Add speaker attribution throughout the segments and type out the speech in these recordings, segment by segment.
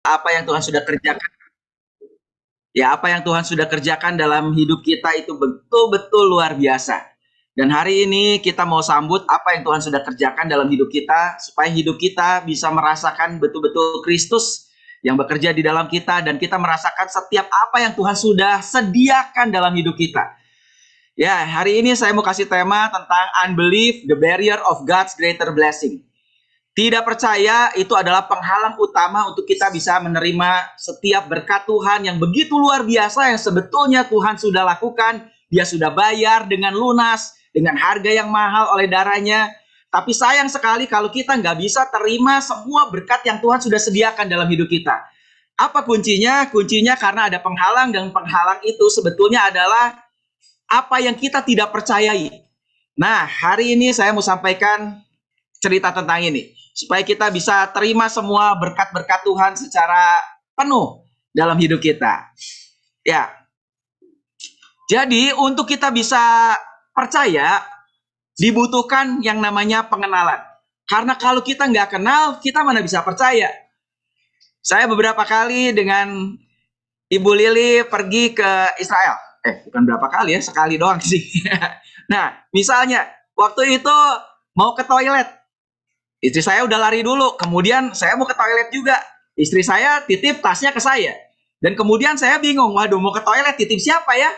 Speaker 1: apa yang Tuhan sudah kerjakan. Ya, apa yang Tuhan sudah kerjakan dalam hidup kita itu betul-betul luar biasa. Dan hari ini kita mau sambut apa yang Tuhan sudah kerjakan dalam hidup kita, supaya hidup kita bisa merasakan betul-betul Kristus yang bekerja di dalam kita, dan kita merasakan setiap apa yang Tuhan sudah sediakan dalam hidup kita. Ya, hari ini saya mau kasih tema tentang unbelief, the barrier of God's greater blessing. Tidak percaya itu adalah penghalang utama untuk kita bisa menerima setiap berkat Tuhan yang begitu luar biasa yang sebetulnya Tuhan sudah lakukan. Dia sudah bayar dengan lunas, dengan harga yang mahal oleh darahnya. Tapi sayang sekali kalau kita nggak bisa terima semua berkat yang Tuhan sudah sediakan dalam hidup kita. Apa kuncinya? Kuncinya karena ada penghalang, dan penghalang itu sebetulnya adalah apa yang kita tidak percayai. Nah, hari ini saya mau sampaikan cerita tentang ini, supaya kita bisa terima semua berkat-berkat Tuhan secara penuh dalam hidup kita. Ya, jadi untuk kita bisa percaya, dibutuhkan yang namanya pengenalan. Karena kalau kita nggak kenal, kita mana bisa percaya. Saya beberapa kali dengan Ibu Lili pergi ke Israel. Bukan berapa kali ya, sekali doang sih. Nah, misalnya, waktu itu mau ke toilet. Istri saya udah lari dulu, kemudian saya mau ke toilet juga. Istri saya titip tasnya ke saya. Dan kemudian saya bingung, waduh mau ke toilet titip siapa ya?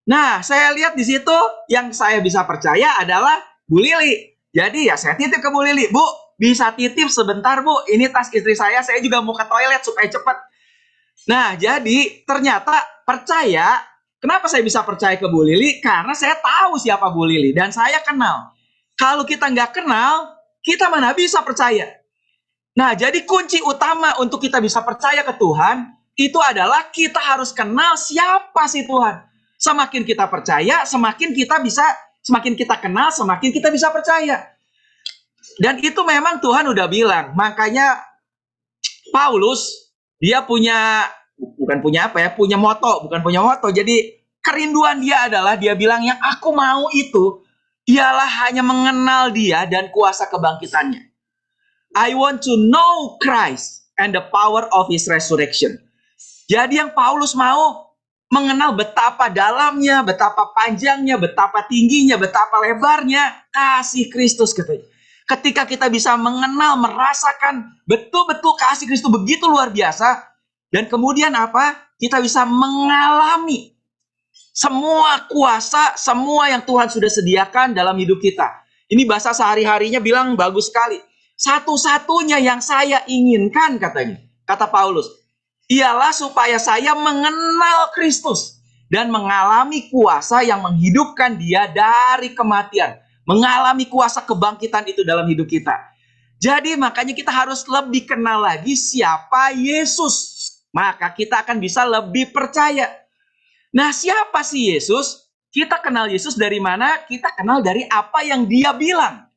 Speaker 1: Nah, saya lihat di situ yang saya bisa percaya adalah Bu Lili. Jadi ya saya titip ke Bu Lili, Bu, bisa titip sebentar Bu, ini tas istri saya juga mau ke toilet supaya cepat. Nah, jadi ternyata percaya, kenapa saya bisa percaya ke Bu Lili? Karena saya tahu siapa Bu Lili dan saya kenal. Kalau kita nggak kenal, kita mana bisa percaya. Nah, jadi kunci utama untuk kita bisa percaya ke Tuhan, itu adalah kita harus kenal siapa sih Tuhan. Semakin kita percaya, semakin kita kenal, semakin kita bisa percaya. Dan itu memang Tuhan udah bilang. Makanya Paulus, dia punya moto. Jadi kerinduan dia adalah, dia bilang yang aku mau itu ialah hanya mengenal dia dan kuasa kebangkitannya. I want to know Christ and the power of his resurrection. Jadi yang Paulus mau mengenal betapa dalamnya, betapa panjangnya, betapa tingginya, betapa lebarnya kasih Kristus katanya. Ketika kita bisa mengenal, merasakan betul-betul kasih Kristus begitu luar biasa, dan kemudian apa? Kita bisa mengalami semua kuasa, semua yang Tuhan sudah sediakan dalam hidup kita. Ini bahasa sehari-harinya bilang bagus sekali. Satu-satunya yang saya inginkan, katanya, kata Paulus, ialah supaya saya mengenal Kristus dan mengalami kuasa yang menghidupkan dia dari kematian. Mengalami kuasa kebangkitan itu dalam hidup kita. Jadi makanya kita harus lebih kenal lagi siapa Yesus. Maka kita akan bisa lebih percaya. Nah, siapa sih Yesus? Kita kenal Yesus dari mana? Kita kenal dari apa yang dia bilang.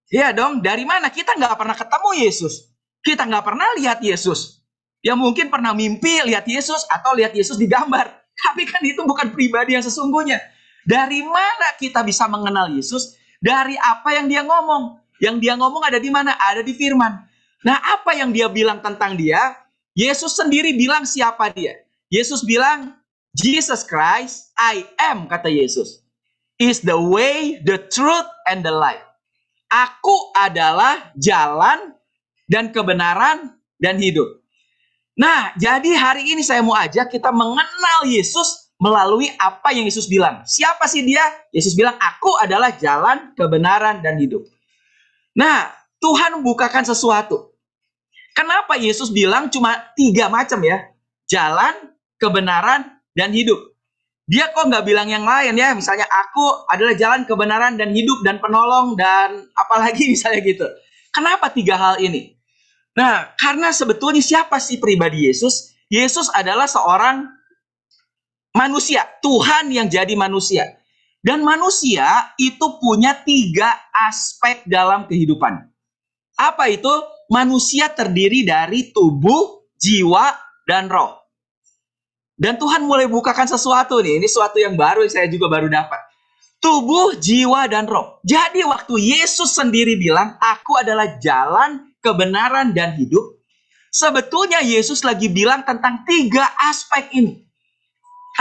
Speaker 1: Ya dong, dari mana? Kita nggak pernah ketemu Yesus. Kita nggak pernah lihat Yesus. Ya mungkin pernah mimpi lihat Yesus atau lihat Yesus di gambar. Tapi kan itu bukan pribadi yang sesungguhnya. Dari mana kita bisa mengenal Yesus? Dari apa yang dia ngomong. Yang dia ngomong ada di mana? Ada di firman. Nah, apa yang dia bilang tentang dia? Yesus sendiri bilang siapa dia. Yesus bilang, Jesus Christ, I am, kata Yesus, is the way, the truth, and the life. Aku adalah jalan dan kebenaran dan hidup. Nah, jadi hari ini saya mau ajak kita mengenal Yesus melalui apa yang Yesus bilang. Siapa sih dia? Yesus bilang, aku adalah jalan, kebenaran, dan hidup. Nah, Tuhan membukakan sesuatu. Kenapa Yesus bilang cuma 3 macam ya? Jalan, kebenaran, dan hidup. Dia kok nggak bilang yang lain ya? Misalnya aku adalah jalan, kebenaran, dan hidup, dan penolong, dan apalagi misalnya gitu. Kenapa 3 hal ini? Nah, karena sebetulnya siapa sih pribadi Yesus? Yesus adalah seorang manusia, Tuhan yang jadi manusia. Dan manusia itu punya 3 aspek dalam kehidupan. Apa itu? Manusia terdiri dari tubuh, jiwa, dan roh. Dan Tuhan mulai bukakan sesuatu nih. Ini sesuatu yang baru, saya juga baru dapat. Tubuh, jiwa, dan roh. Jadi waktu Yesus sendiri bilang, aku adalah jalan, kebenaran, dan hidup. Sebetulnya Yesus lagi bilang tentang 3 aspek ini.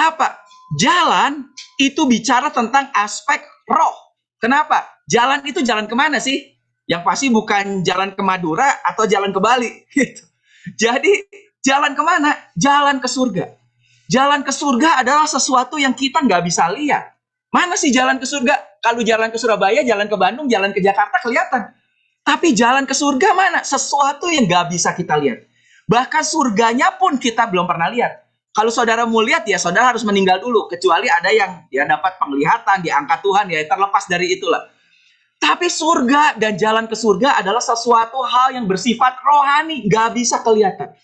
Speaker 1: Apa? Jalan itu bicara tentang aspek roh. Kenapa? Jalan itu jalan kemana sih? Yang pasti bukan jalan ke Madura atau jalan ke Bali. Gitu. Jadi jalan kemana? Jalan ke surga. Jalan ke surga adalah sesuatu yang kita nggak bisa lihat. Mana sih jalan ke surga? Kalau jalan ke Surabaya, jalan ke Bandung, jalan ke Jakarta kelihatan. Tapi jalan ke surga mana? Sesuatu yang nggak bisa kita lihat. Bahkan surganya pun kita belum pernah lihat. Kalau saudara mau lihat, ya saudara harus meninggal dulu. Kecuali ada yang ya dapat penglihatan, diangkat Tuhan, ya terlepas dari itulah. Tapi surga dan jalan ke surga adalah sesuatu hal yang bersifat rohani, nggak bisa kelihatan.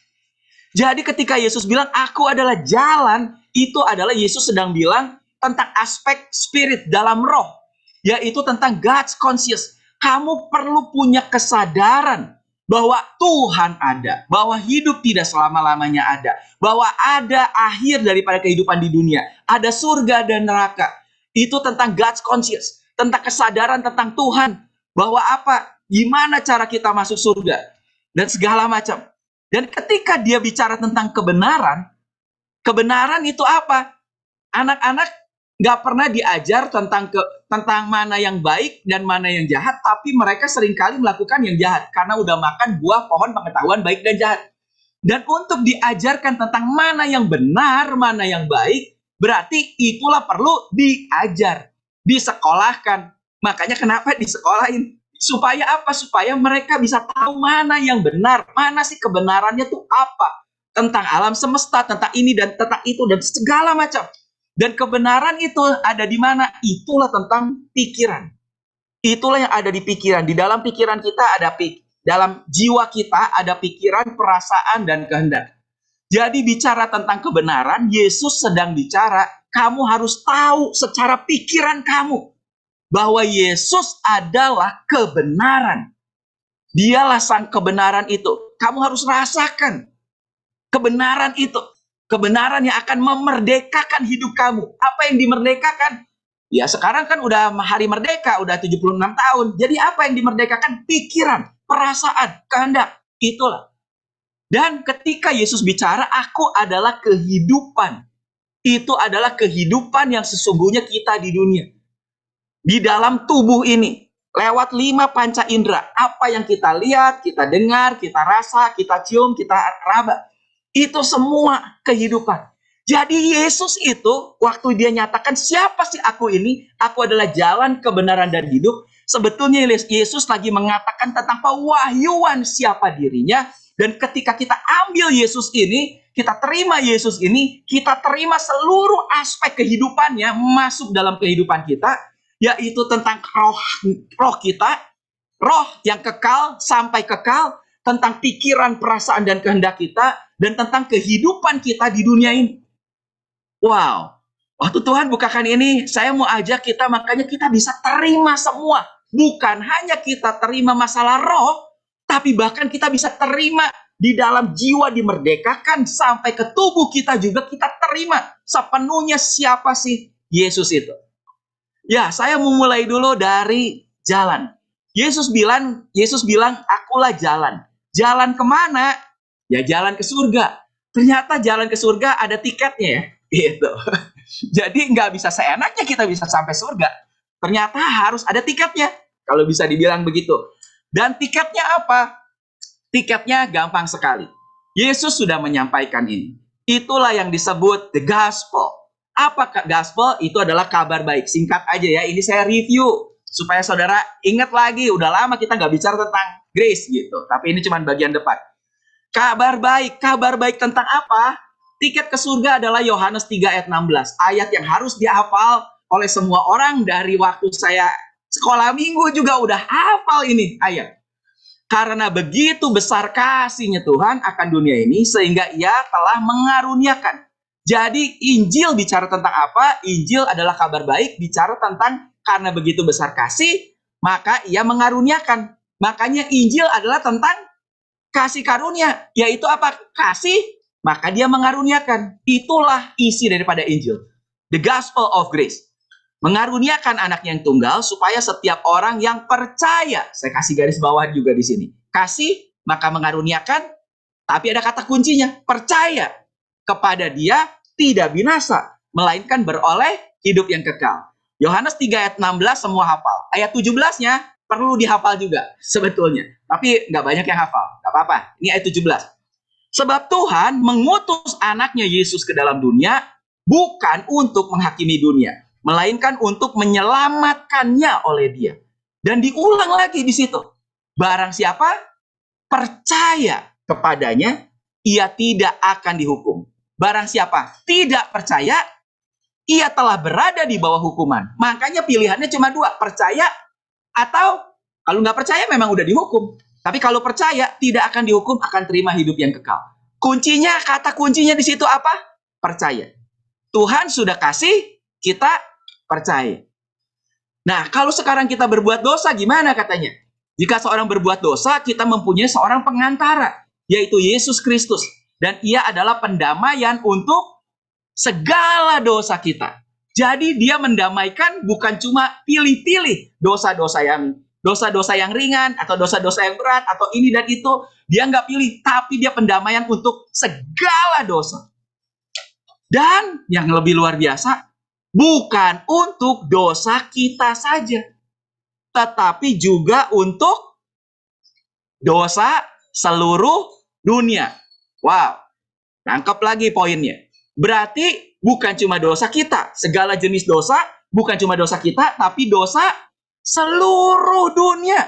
Speaker 1: Jadi ketika Yesus bilang, aku adalah jalan, itu adalah Yesus sedang bilang tentang aspek spirit dalam roh. Yaitu tentang God's conscious. Kamu perlu punya kesadaran bahwa Tuhan ada, bahwa hidup tidak selama-lamanya ada, bahwa ada akhir daripada kehidupan di dunia, ada surga dan neraka. Itu tentang God's conscious, tentang kesadaran tentang Tuhan, bahwa apa, gimana cara kita masuk surga, dan segala macam. Dan ketika dia bicara tentang kebenaran, kebenaran itu apa? Anak-anak nggak pernah diajar tentang mana yang baik dan mana yang jahat, tapi mereka seringkali melakukan yang jahat karena udah makan buah pohon pengetahuan baik dan jahat. Dan untuk diajarkan tentang mana yang benar, mana yang baik, berarti itulah perlu diajar, disekolahkan. Makanya kenapa disekolahin? Supaya apa? Supaya mereka bisa tahu mana yang benar, mana sih kebenarannya tuh apa. Tentang alam semesta, tentang ini dan tentang itu, dan segala macam. Dan kebenaran itu ada di mana? Itulah tentang pikiran. Itulah yang ada di pikiran. Di dalam pikiran kita ada dalam jiwa kita ada pikiran, perasaan, dan kehendak. Jadi bicara tentang kebenaran, Yesus sedang bicara, kamu harus tahu secara pikiran kamu bahwa Yesus adalah kebenaran. Dialah sang kebenaran itu. Kamu harus rasakan kebenaran itu. Kebenaran yang akan memerdekakan hidup kamu. Apa yang dimerdekakan? Ya sekarang kan udah hari merdeka, udah 76 tahun. Jadi apa yang dimerdekakan? Pikiran, perasaan, kehendak. Itulah. Dan ketika Yesus bicara, aku adalah kehidupan. Itu adalah kehidupan yang sesungguhnya kita di dunia. Di dalam tubuh ini. Lewat 5 panca indera. Apa yang kita lihat, kita dengar, kita rasa, kita cium, kita raba. Itu semua kehidupan. Jadi Yesus itu, waktu dia nyatakan, siapa sih aku ini? Aku adalah jalan, kebenaran, dan hidup. Sebetulnya Yesus lagi mengatakan tentang pewahyuan siapa dirinya. Dan ketika kita ambil Yesus ini, kita terima Yesus ini, kita terima seluruh aspek kehidupannya masuk dalam kehidupan kita. Yaitu tentang roh kita, roh yang kekal sampai kekal, tentang pikiran, perasaan, dan kehendak kita, dan tentang kehidupan kita di dunia ini. Wow, waktu Tuhan bukakan ini, saya mau ajak kita, makanya kita bisa terima semua. Bukan hanya kita terima masalah roh, tapi bahkan kita bisa terima di dalam jiwa dimerdekakan, sampai ke tubuh kita juga kita terima sepenuhnya siapa sih Yesus itu. Ya, saya mau mulai dulu dari jalan. Yesus bilang, akulah jalan. Jalan kemana? Ya jalan ke surga. Ternyata jalan ke surga ada tiketnya ya. Gitu. Jadi nggak bisa seenaknya kita bisa sampai surga. Ternyata harus ada tiketnya. Kalau bisa dibilang begitu. Dan tiketnya apa? Tiketnya gampang sekali. Yesus sudah menyampaikan ini. Itulah yang disebut the gospel. Apa gospel? Itu adalah kabar baik. Singkat aja ya, ini saya review. Supaya saudara ingat lagi, udah lama kita nggak bicara tentang grace gitu. Tapi ini cuma bagian depan. Kabar baik tentang apa? Tiket ke surga adalah Yohanes 3 ayat 16. Ayat yang harus dihafal oleh semua orang dari waktu saya sekolah minggu juga udah hafal ini ayat. Karena begitu besar kasihnya Tuhan akan dunia ini, sehingga ia telah mengaruniakan. Jadi Injil bicara tentang apa? Injil adalah kabar baik, bicara tentang karena begitu besar kasih, maka ia mengaruniakan. Makanya Injil adalah tentang kasih karunia. Yaitu apa? Kasih, maka dia mengaruniakan. Itulah isi daripada Injil. The Gospel of Grace. Mengaruniakan anak yang tunggal supaya setiap orang yang percaya. Saya kasih garis bawah juga di sini. Kasih, maka mengaruniakan. Tapi ada kata kuncinya, percaya kepada Dia tidak binasa, melainkan beroleh hidup yang kekal. Yohanes 3 ayat 16 semua hafal. Ayat 17-nya perlu dihafal juga sebetulnya. Tapi nggak banyak yang hafal. Nggak apa-apa. Ini ayat 17. Sebab Tuhan mengutus anaknya Yesus ke dalam dunia bukan untuk menghakimi dunia, melainkan untuk menyelamatkannya oleh Dia. Dan diulang lagi di situ. Barang siapa percaya kepadanya, ia tidak akan dihukum. Barang siapa tidak percaya, ia telah berada di bawah hukuman. Makanya pilihannya cuma dua, percaya atau kalau nggak percaya memang udah dihukum. Tapi kalau percaya tidak akan dihukum, akan terima hidup yang kekal. Kuncinya, kata kuncinya di situ apa? Percaya. Tuhan sudah kasih, kita percaya. Nah, kalau sekarang kita berbuat dosa, gimana katanya? Jika seorang berbuat dosa, kita mempunyai seorang pengantara, yaitu Yesus Kristus. Dan ia adalah pendamaian untuk segala dosa kita. Jadi dia mendamaikan bukan cuma pilih-pilih dosa-dosa yang ringan atau dosa-dosa yang berat atau ini dan itu. Dia nggak pilih, tapi dia pendamaian untuk segala dosa. Dan yang lebih luar biasa, bukan untuk dosa kita saja, tetapi juga untuk dosa seluruh dunia. Wow, tangkap lagi poinnya. Berarti bukan cuma dosa kita, segala jenis dosa, bukan cuma dosa kita, tapi dosa seluruh dunia.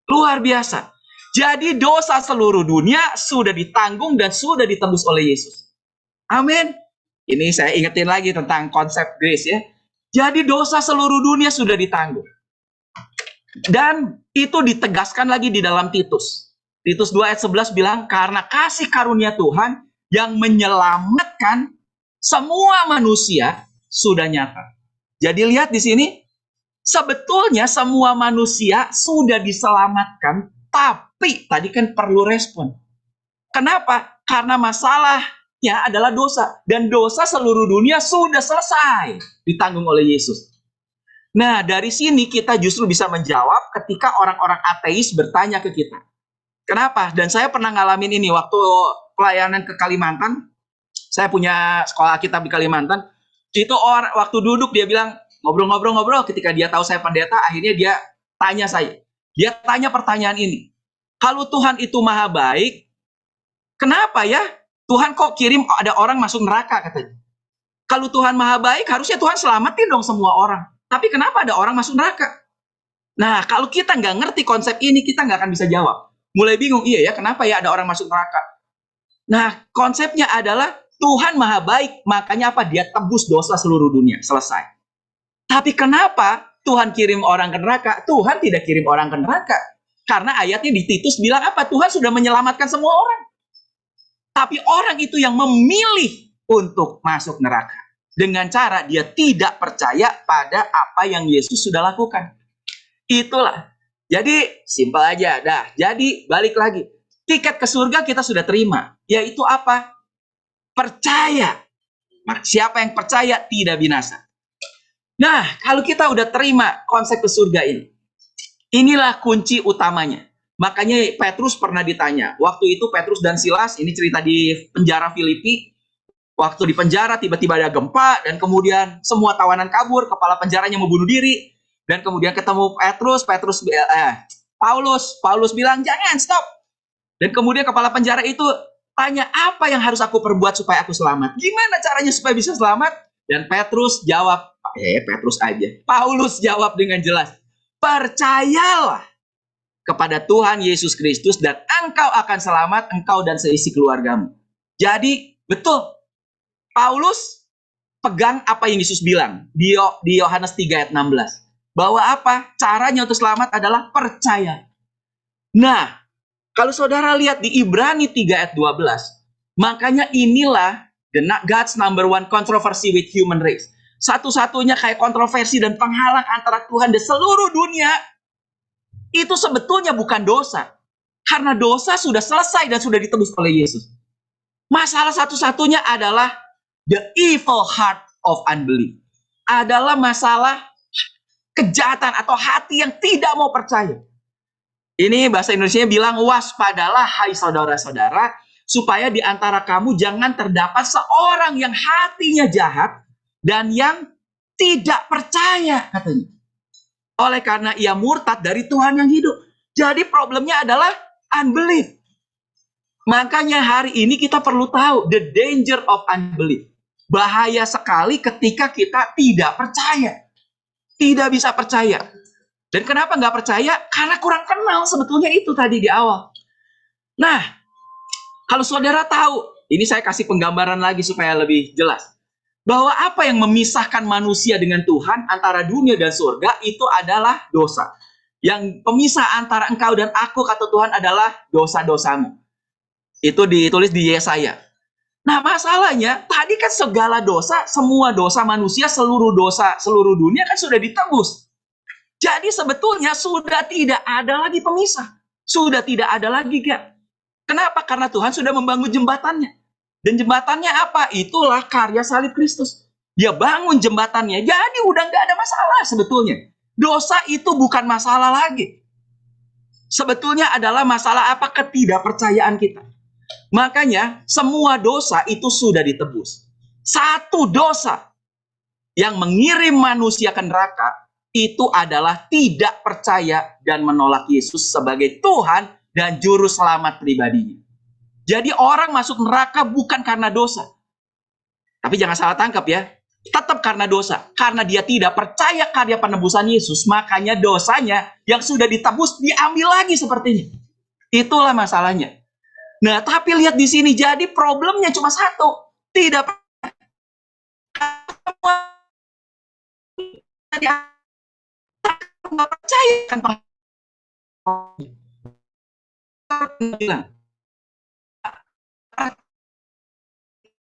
Speaker 1: Luar biasa. Jadi dosa seluruh dunia sudah ditanggung dan sudah ditebus oleh Yesus. Amin. Ini saya ingetin lagi tentang konsep grace ya. Jadi dosa seluruh dunia sudah ditanggung. Dan itu ditegaskan lagi di dalam Titus. Titus 2 ayat 11 bilang, karena kasih karunia Tuhan yang menyelamatkan semua manusia sudah nyata. Jadi lihat di sini, sebetulnya semua manusia sudah diselamatkan, tapi tadi kan perlu respon. Kenapa? Karena masalahnya adalah dosa. Dan dosa seluruh dunia sudah selesai ditanggung oleh Yesus. Nah, dari sini kita justru bisa menjawab ketika orang-orang ateis bertanya ke kita. Kenapa? Dan saya pernah ngalamin ini waktu pelayanan ke Kalimantan. Saya punya sekolah Alkitab di Kalimantan. Itu orang waktu duduk dia bilang ngobrol-ngobrol ketika dia tahu saya pendeta, akhirnya dia tanya saya. Dia tanya pertanyaan ini. Kalau Tuhan itu maha baik, kenapa ya Tuhan kok kirim ada orang masuk neraka katanya? Kalau Tuhan maha baik, harusnya Tuhan selamatin dong semua orang. Tapi kenapa ada orang masuk neraka? Nah, kalau kita nggak ngerti konsep ini, kita nggak akan bisa jawab. Mulai bingung, iya ya, kenapa ya ada orang masuk neraka? Nah, konsepnya adalah Tuhan maha baik, makanya apa? Dia tebus dosa seluruh dunia, selesai. Tapi kenapa Tuhan kirim orang ke neraka? Tuhan tidak kirim orang ke neraka. Karena ayatnya di Titus bilang apa? Tuhan sudah menyelamatkan semua orang. Tapi orang itu yang memilih untuk masuk neraka. Dengan cara dia tidak percaya pada apa yang Yesus sudah lakukan. Itulah. Jadi simpel aja. Dah. Jadi balik lagi. Tiket ke surga kita sudah terima. Yaitu apa? Percaya. Siapa yang percaya tidak binasa. Nah, kalau kita udah terima konsep ke surga ini. Inilah kunci utamanya. Makanya Petrus pernah ditanya. Waktu itu Petrus dan Silas, ini cerita di penjara Filipi. Waktu di penjara tiba-tiba ada gempa dan kemudian semua tawanan kabur, kepala penjaranya mau bunuh diri dan kemudian ketemu Paulus bilang jangan stop. Dan kemudian kepala penjara itu tanya apa yang harus aku perbuat supaya aku selamat? Gimana caranya supaya bisa selamat? Dan Paulus jawab dengan jelas, percayalah kepada Tuhan Yesus Kristus dan engkau akan selamat, engkau dan seisi keluargamu. Jadi betul. Paulus pegang apa yang Yesus bilang di Yohanes 3 ayat 16. Bahwa apa? Caranya untuk selamat adalah percaya. Nah, kalau saudara lihat di Ibrani 3 ayat 12, makanya inilah God's number one controversy with human race. Satu-satunya kayak kontroversi dan penghalang antara Tuhan dan seluruh dunia, itu sebetulnya bukan dosa. Karena dosa sudah selesai dan sudah ditebus oleh Yesus. Masalah satu-satunya adalah the evil heart of unbelief. Adalah masalah kejahatan atau hati yang tidak mau percaya. Ini bahasa Indonesia bilang, waspadalah hai saudara-saudara, supaya di antara kamu jangan terdapat seorang yang hatinya jahat dan yang tidak percaya, katanya. Oleh karena ia murtad dari Tuhan yang hidup. Jadi problemnya adalah unbelief. Makanya hari ini kita perlu tahu the danger of unbelief. Bahaya sekali ketika kita tidak percaya. Tidak bisa percaya. Dan kenapa nggak percaya? Karena kurang kenal sebetulnya itu tadi di awal. Nah, kalau saudara tahu, ini saya kasih penggambaran lagi supaya lebih jelas. Bahwa apa yang memisahkan manusia dengan Tuhan antara dunia dan surga itu adalah dosa. Yang pemisah antara engkau dan aku, kata Tuhan, adalah dosa-dosamu. Itu ditulis di Yesaya. Nah, masalahnya tadi kan segala dosa, semua dosa manusia, seluruh dosa seluruh dunia kan sudah ditebus. Jadi sebetulnya sudah tidak ada lagi pemisah. Sudah tidak ada lagi gap. Kenapa? Karena Tuhan sudah membangun jembatannya. Dan jembatannya apa? Itulah karya salib Kristus. Dia bangun jembatannya. Jadi udah nggak ada masalah sebetulnya. Dosa itu bukan masalah lagi. Sebetulnya adalah masalah apa? Ketidakpercayaan kita. Makanya semua dosa itu sudah ditebus. Satu dosa yang mengirim manusia ke neraka itu adalah tidak percaya dan menolak Yesus sebagai Tuhan dan juru selamat pribadinya. Jadi orang masuk neraka bukan karena dosa. Tapi jangan salah tangkap ya. Tetap karena dosa. Karena dia tidak percaya karya penebusan Yesus, makanya dosanya yang sudah ditebus diambil lagi sepertinya. Itulah masalahnya. Nah, tapi lihat di sini, jadi problemnya cuma satu. Tidak percaya kan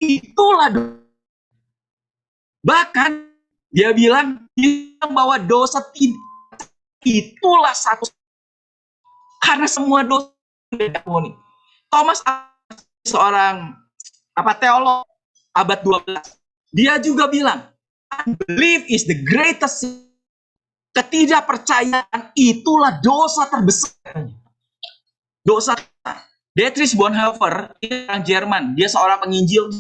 Speaker 1: itulah bahkan dia bilang bahwa dosa itulah satu karena semua dosa nih. Thomas seorang teolog abad 12, dia juga bilang unbelief is the greatest sin. Ketidakpercayaan itulah dosa terbesar. Dosa. Dietrich Bonhoeffer, orang Jerman, dia seorang penginjil.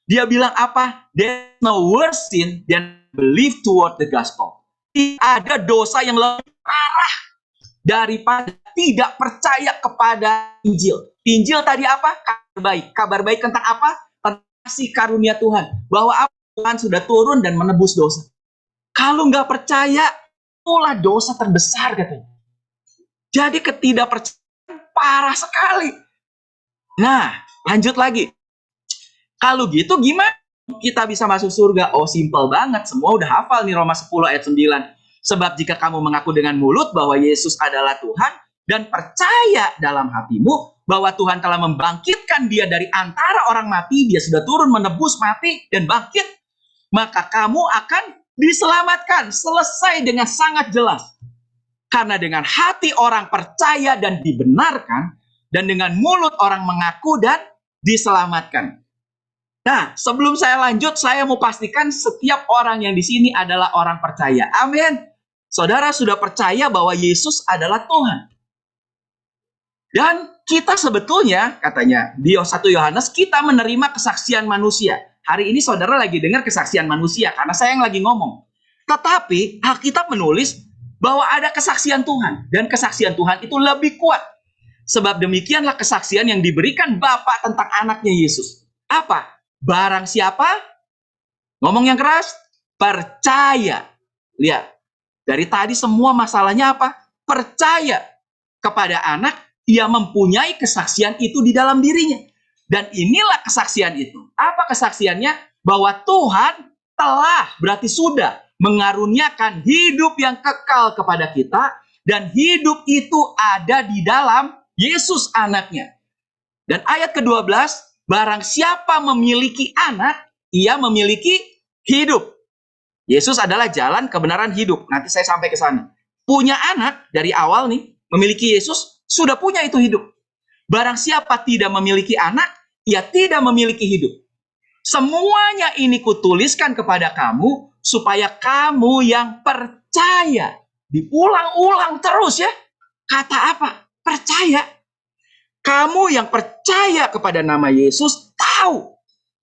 Speaker 1: Dia bilang apa? There's no worse sin than belief toward the gospel. Tidak ada dosa yang lebih parah daripada tidak percaya kepada Injil. Injil tadi apa? Kabar baik. Kabar baik tentang apa? Tentang kasih karunia Tuhan. Bahwa Tuhan sudah turun dan menebus dosa. Kalau nggak percaya, itulah dosa terbesar katanya. Jadi ketidakpercayaan parah sekali. Nah, lanjut lagi. Kalau gitu gimana kita bisa masuk surga? Oh, simpel banget. Semua udah hafal nih Roma 10 ayat 9. Sebab jika kamu mengaku dengan mulut bahwa Yesus adalah Tuhan dan percaya dalam hatimu bahwa Tuhan telah membangkitkan dia dari antara orang mati, dia sudah turun menebus mati dan bangkit, maka kamu akan diselamatkan. Selesai dengan sangat jelas. Karena dengan hati orang percaya dan dibenarkan, dan dengan mulut orang mengaku dan diselamatkan. Nah, sebelum saya lanjut, saya mau pastikan setiap orang yang di sini adalah orang percaya. Amin. Saudara sudah percaya bahwa Yesus adalah Tuhan. Dan kita sebetulnya, katanya di 1 Yohanes, kita menerima kesaksian manusia. Hari ini saudara lagi dengar kesaksian manusia, karena saya yang lagi ngomong. Tetapi Alkitab menulis bahwa ada kesaksian Tuhan. Dan kesaksian Tuhan itu lebih kuat. Sebab demikianlah kesaksian yang diberikan Bapa tentang anaknya Yesus. Apa? Barang siapa? Ngomong yang keras. Percaya. Lihat. Dari tadi semua masalahnya apa? Percaya kepada anak, ia mempunyai kesaksian itu di dalam dirinya. Dan inilah kesaksian itu. Apa kesaksiannya? Bahwa Tuhan telah, berarti sudah, mengaruniakan hidup yang kekal kepada kita. Dan hidup itu ada di dalam Yesus anaknya. Dan ayat ke-12, barang siapa memiliki anak, ia memiliki hidup. Yesus adalah jalan kebenaran hidup. Nanti saya sampai ke sana. Punya anak dari awal nih, memiliki Yesus, sudah punya itu hidup. Barang siapa tidak memiliki anak, ia tidak memiliki hidup. Semuanya ini kutuliskan kepada kamu, supaya kamu yang percaya. Diulang-ulang terus ya. Kata apa? percaya. Kamu yang percaya kepada nama Yesus tahu.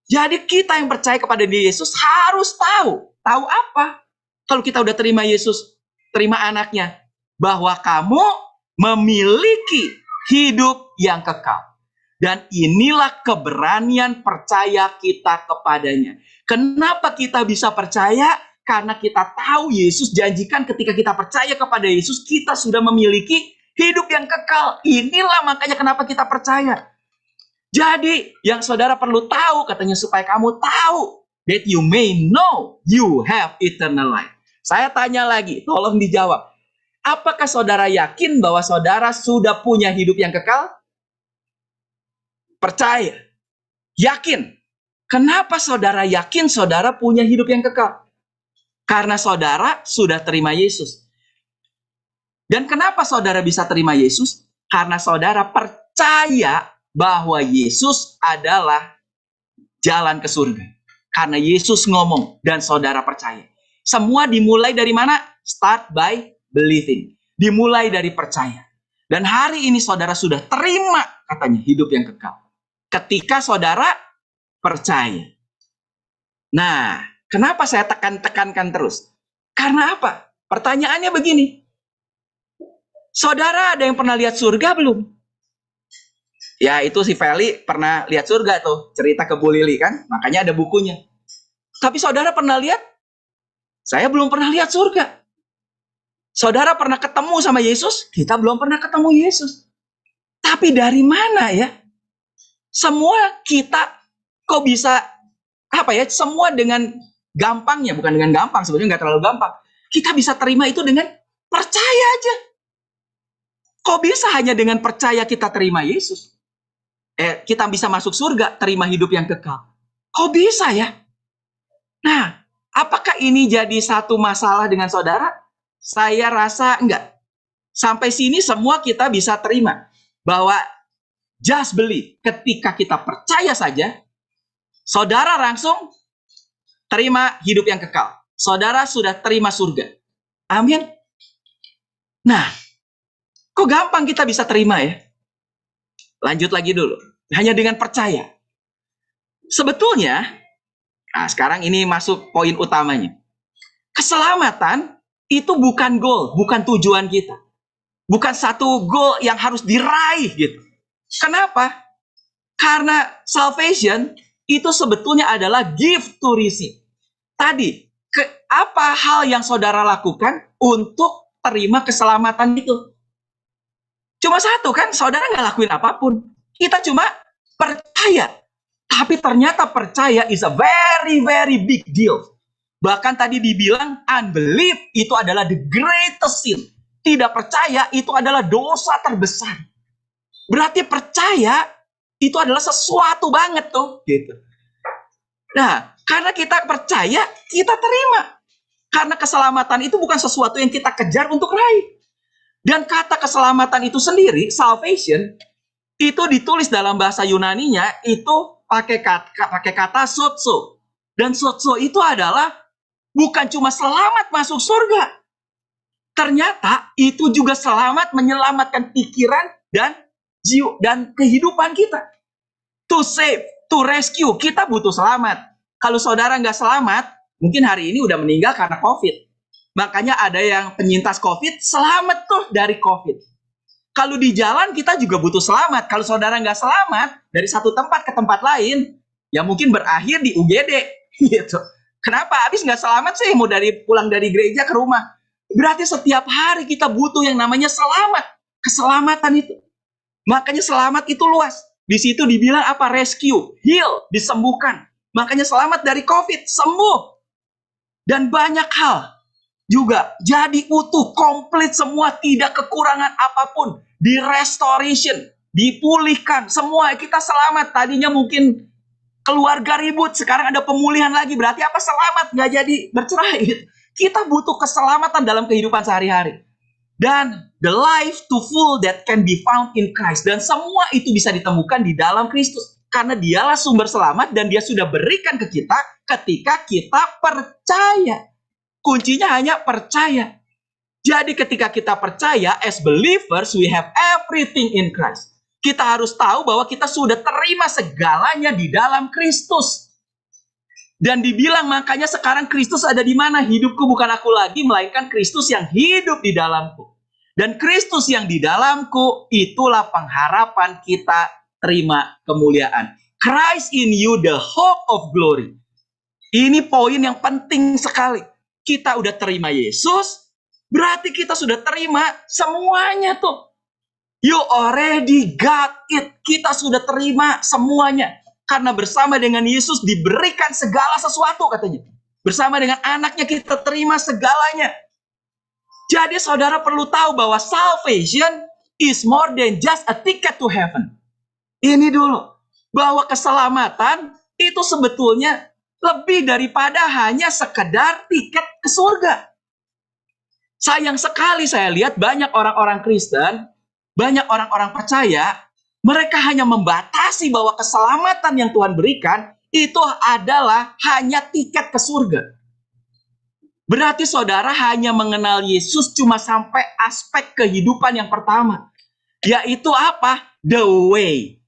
Speaker 1: Jadi kita yang percaya kepada Yesus harus tahu. Tahu apa? Kalau kita udah terima Yesus, terima anaknya, bahwa kamu memiliki hidup yang kekal. Dan inilah keberanian percaya kita kepadanya. Kenapa kita bisa percaya? Karena kita tahu Yesus janjikan ketika kita percaya kepada Yesus, kita sudah memiliki hidup yang kekal. Inilah makanya kenapa kita percaya. Jadi yang saudara perlu tahu, katanya supaya kamu tahu, that you may know you have eternal life. Saya tanya lagi, tolong dijawab. Apakah saudara yakin bahwa saudara sudah punya hidup yang kekal? Percaya. Yakin. Kenapa saudara yakin saudara punya hidup yang kekal? Karena saudara sudah terima Yesus. Dan kenapa saudara bisa terima Yesus? Karena saudara percaya bahwa Yesus adalah jalan ke surga. Karena Yesus ngomong dan saudara percaya. Semua dimulai dari mana? Start by believing. Dimulai dari percaya. Dan hari ini saudara sudah terima katanya hidup yang kekal. Ketika saudara percaya. Nah, kenapa saya tekankan terus? Karena apa? Pertanyaannya begini. Saudara ada yang pernah lihat surga belum? Ya, itu si Feli pernah lihat surga tuh. Cerita ke Bu Lili kan? Makanya ada bukunya. Tapi saudara pernah lihat? Saya belum pernah lihat surga. Saudara pernah ketemu sama Yesus? Kita belum pernah ketemu Yesus. Tapi dari mana ya? Semua kita kok bisa semua dengan gampangnya, bukan dengan gampang, sebenarnya nggak terlalu gampang. Kita bisa terima itu dengan percaya aja. Kok bisa hanya dengan percaya kita terima Yesus? Kita bisa masuk surga, terima hidup yang kekal. Kok bisa ya? Nah, apakah ini jadi satu masalah dengan saudara? Saya rasa enggak. Sampai sini semua kita bisa terima bahwa just believe, ketika kita percaya saja, saudara langsung terima hidup yang kekal. Saudara sudah terima surga. Amin. Nah, kok gampang kita bisa terima ya? Lanjut lagi dulu. Hanya dengan percaya. Sebetulnya, nah sekarang ini masuk poin utamanya. Keselamatan itu bukan goal, bukan tujuan kita. Bukan satu goal yang harus diraih gitu. Kenapa? Karena salvation itu sebetulnya adalah gift to receive. Tadi, apa hal yang saudara lakukan untuk terima keselamatan itu? Cuma satu kan, saudara nggak lakuin apapun. Kita cuma percaya. Tapi ternyata percaya is a very, very big deal. Bahkan tadi dibilang unbelief itu adalah the greatest sin. Tidak percaya itu adalah dosa terbesar. Berarti percaya itu adalah sesuatu banget tuh. Gitu. Nah, karena kita percaya, kita terima. Karena keselamatan itu bukan sesuatu yang kita kejar untuk raih. Dan kata keselamatan itu sendiri, salvation, itu ditulis dalam bahasa Yunaninya, itu pakai kata sozo. Dan sozo itu adalah bukan cuma selamat masuk surga. Ternyata itu juga selamat menyelamatkan pikiran dan jiwa dan kehidupan kita. To save, to rescue, kita butuh selamat. Kalau saudara nggak selamat, mungkin hari ini udah meninggal karena COVID. Makanya ada yang penyintas COVID, selamat tuh dari COVID. Kalau di jalan kita juga butuh selamat. Kalau saudara nggak selamat, dari satu tempat ke tempat lain, ya mungkin berakhir di UGD. Gitu. Kenapa? Habis nggak selamat sih, mau pulang dari gereja ke rumah. Berarti setiap hari kita butuh yang namanya selamat. Keselamatan itu. Makanya selamat itu luas. Di situ dibilang apa? Rescue, heal, disembuhkan. Makanya selamat dari COVID, sembuh. Dan banyak hal juga jadi utuh, komplit semua, tidak kekurangan apapun. Di restoration, dipulihkan, semua kita selamat. Tadinya mungkin keluarga ribut, sekarang ada pemulihan lagi. Berarti apa? Selamat, nggak jadi bercerai. Kita butuh keselamatan dalam kehidupan sehari-hari. Dan the life to full that can be found in Christ. Dan semua itu bisa ditemukan di dalam Kristus. Karena dialah sumber selamat dan dia sudah berikan ke kita ketika kita percaya. Kuncinya hanya percaya. Jadi ketika kita percaya, as believers, we have everything in Christ. Kita harus tahu bahwa kita sudah terima segalanya di dalam Kristus. Dan dibilang makanya sekarang Kristus ada di mana? Hidupku bukan aku lagi, melainkan Kristus yang hidup di dalamku. Dan Kristus yang di dalamku, itulah pengharapan kita terima kemuliaan. Christ in you, the hope of glory. Ini poin yang penting sekali. Kita udah terima Yesus, berarti kita sudah terima semuanya tuh. You already got it. Kita sudah terima semuanya. Karena bersama dengan Yesus diberikan segala sesuatu katanya. Bersama dengan anaknya kita terima segalanya. Jadi saudara perlu tahu bahwa salvation is more than just a ticket to heaven. Ini dulu. Bahwa keselamatan itu sebetulnya lebih daripada hanya sekedar tiket ke surga. Sayang sekali saya lihat banyak orang-orang Kristen, banyak orang-orang percaya, mereka hanya membatasi bahwa keselamatan yang Tuhan berikan itu adalah hanya tiket ke surga. Berarti saudara hanya mengenal Yesus cuma sampai aspek kehidupan yang pertama. Yaitu apa? The way.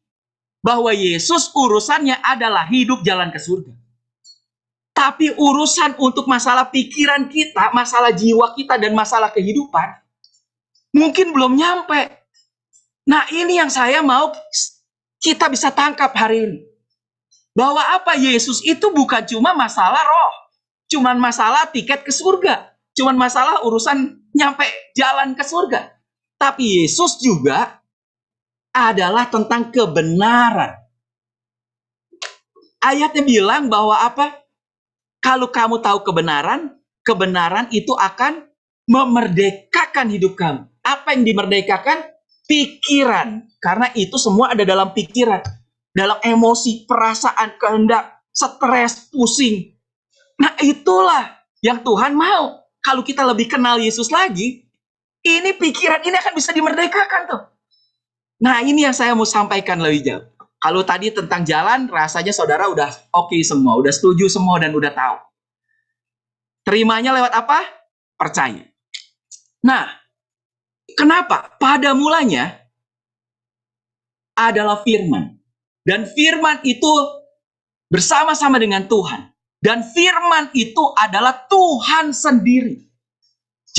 Speaker 1: Bahwa Yesus urusannya adalah hidup jalan ke surga. Tapi urusan untuk masalah pikiran kita, masalah jiwa kita, dan masalah kehidupan, mungkin belum nyampe. Nah ini yang saya mau kita bisa tangkap hari ini. Bahwa apa? Yesus itu bukan cuma masalah roh. Cuman masalah tiket ke surga. Cuman masalah urusan nyampe jalan ke surga. Tapi Yesus juga adalah tentang kebenaran. Ayatnya bilang bahwa apa? Kalau kamu tahu kebenaran, kebenaran itu akan memerdekakan hidup kamu. Apa yang dimerdekakan? Pikiran. Karena itu semua ada dalam pikiran. Dalam emosi, perasaan, kehendak, stres, pusing. Nah itulah yang Tuhan mau. Kalau kita lebih kenal Yesus lagi, ini pikiran ini akan bisa dimerdekakan tuh. Nah ini yang saya mau sampaikan lebih jauh. Kalau tadi tentang jalan, rasanya saudara udah oke semua, udah setuju semua dan udah tahu. Terimanya lewat apa? Percaya. Nah, kenapa? Pada mulanya adalah firman. Dan firman itu bersama-sama dengan Tuhan. Dan firman itu adalah Tuhan sendiri.